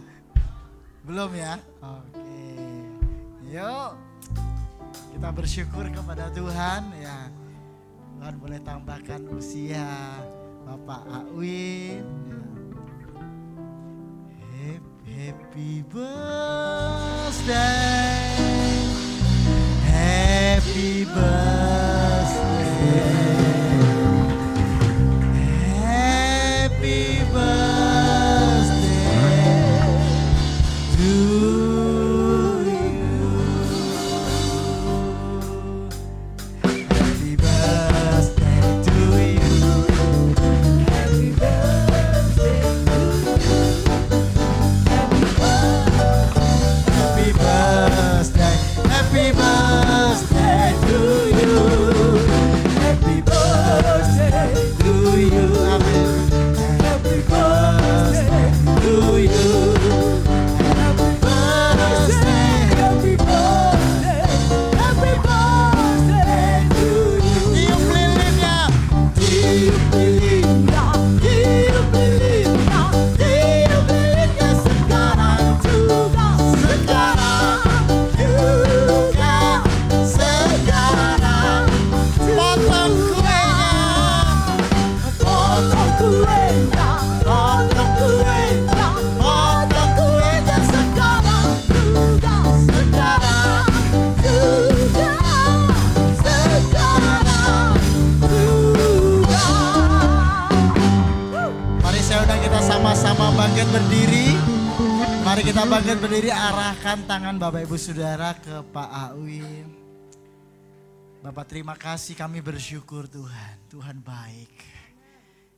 Belum ya? Oke. Yuk. Kita bersyukur kepada Tuhan ya. Tuhan boleh tambahkan usia Bapak Awin. Ya. Happy birthday. Happy birthday. Happy birthday to you. Happy birthday to you. Happy birthday to you. Happy birthday. Happy birthday to you. Happy birthday to you. Amen. Happy birthday to you. Happy birthday. Happy birthday. Happy birthday to you. Tiup lilinnya. Tiup lilinnya. Tiup lilinnya. Tiup lilinnya sekarang juga. Sekarang juga. Sekarang. Potong kuenya. Potong kuenya. Potong kuenya. Potong kuenya sekarang juga. Sekarang juga. Sekarang juga. Mari saya undang kita sama-sama bangkit berdiri. Mari kita bangkit berdiri, arahkan tangan Bapak Ibu Saudara ke Pak Awin. Bapak terima kasih, kami bersyukur Tuhan. Tuhan baik.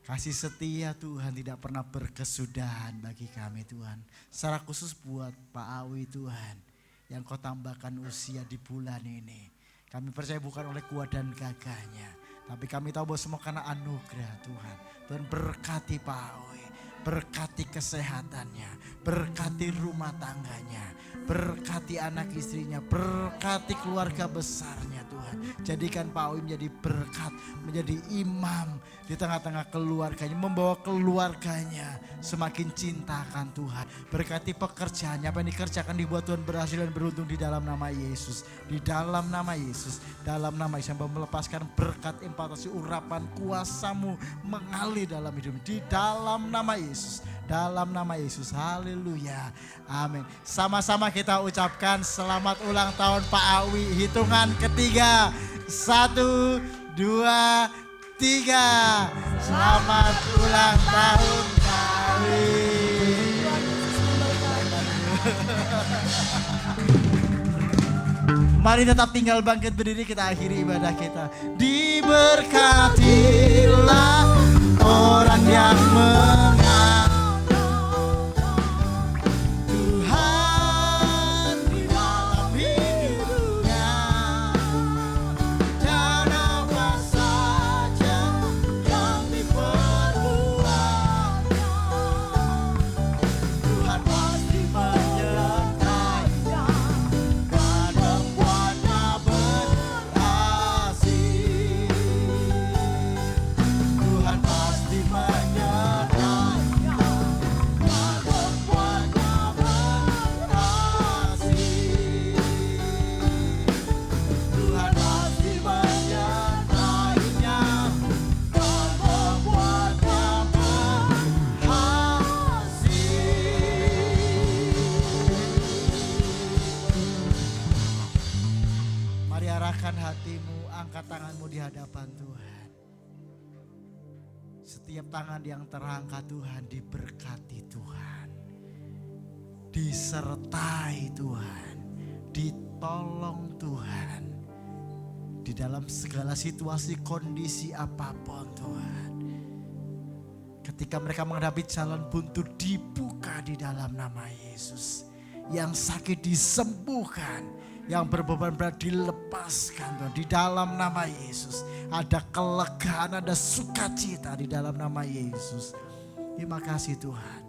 Kasih setia Tuhan tidak pernah berkesudahan bagi kami Tuhan. Secara khusus buat Pak Awi Tuhan. Yang kau tambahkan usia di bulan ini. Kami percaya bukan oleh kuat dan gagahnya. Tapi kami tahu bahwa semua karena anugerah Tuhan. Tuhan berkati Pak Awi. Berkati kesehatannya. Berkati rumah tangganya. Berkati anak istrinya. Berkati keluarga besarnya Tuhan. Jadikan Pak Awi menjadi berkat. Menjadi imam di tengah-tengah keluarganya. Membawa keluarganya semakin cintakan Tuhan. Berkati pekerjaannya. Apa yang dikerjakan dibuat Tuhan berhasil dan beruntung di dalam nama Yesus. Di dalam nama Yesus. Dalam nama Yesus. Yang melepaskan berkat impartasi urapan kuasamu mengalir dalam hidup. Di dalam nama Yesus. Dalam nama Yesus. Haleluya. Amin. Sama-sama kita ucapkan selamat ulang tahun Pak Awi. Hitungan ketiga. 1, 2, 3. Selamat ulang tahun Pak Awi. Mari tetap tinggal bangkit berdiri, kita akhiri ibadah kita. Diberkatilah orang yang mengasihi Tuhan di dalam hidupnya. Dan apa saja yang diperbuatnya, Tuhan pasti menyertainya. Dan membuatnya berhasil. Tuhan pasti hadapan Tuhan. Setiap tangan yang terangkat Tuhan diberkati Tuhan. Disertai Tuhan. Ditolong Tuhan. Di dalam segala situasi kondisi apapun Tuhan. Ketika mereka menghadapi jalan buntu dibuka di dalam nama Yesus. Yang sakit disembuhkan. Yang berbeban berat dilepaskan Tuhan. Di dalam nama Yesus. Ada kelegaan, ada sukacita di dalam nama Yesus. Terima kasih Tuhan.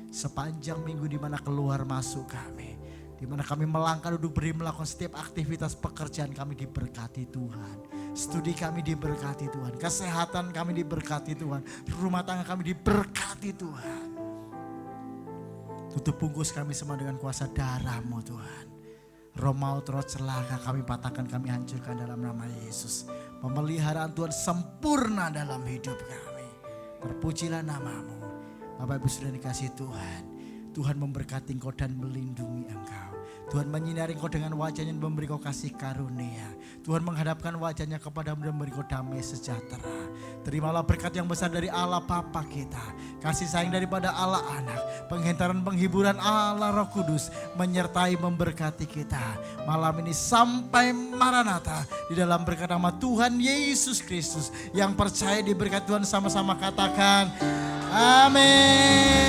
Sepanjang minggu di mana keluar masuk kami. Di mana kami melangkah duduk berdiri melakukan setiap aktivitas pekerjaan kami diberkati Tuhan. Studi kami diberkati Tuhan. Kesehatan kami diberkati Tuhan. Rumah tangga kami diberkati Tuhan. Tutup bungkus kami semua dengan kuasa darah-Mu Tuhan. Roh maut, roh celaka kami patahkan, kami hancurkan dalam nama Yesus. Pemeliharaan Tuhan sempurna dalam hidup kami. Terpujilah nama-Mu. Bapak Ibu sudah dikasih Tuhan. Tuhan memberkati engkau dan melindungi engkau. Tuhan menyinari engkau dengan wajahnya dan memberi engkau kasih karunia. Tuhan menghadapkan wajahnya kepadamu dan memberi engkau damai sejahtera. Terimalah berkat yang besar dari Allah Bapa kita. Kasih sayang daripada Allah Anak. Penghantaran penghiburan Allah Roh Kudus menyertai memberkati kita. Malam ini sampai Maranatha. Di dalam berkat nama Tuhan Yesus Kristus. Yang percaya diberkati Tuhan sama-sama katakan amin.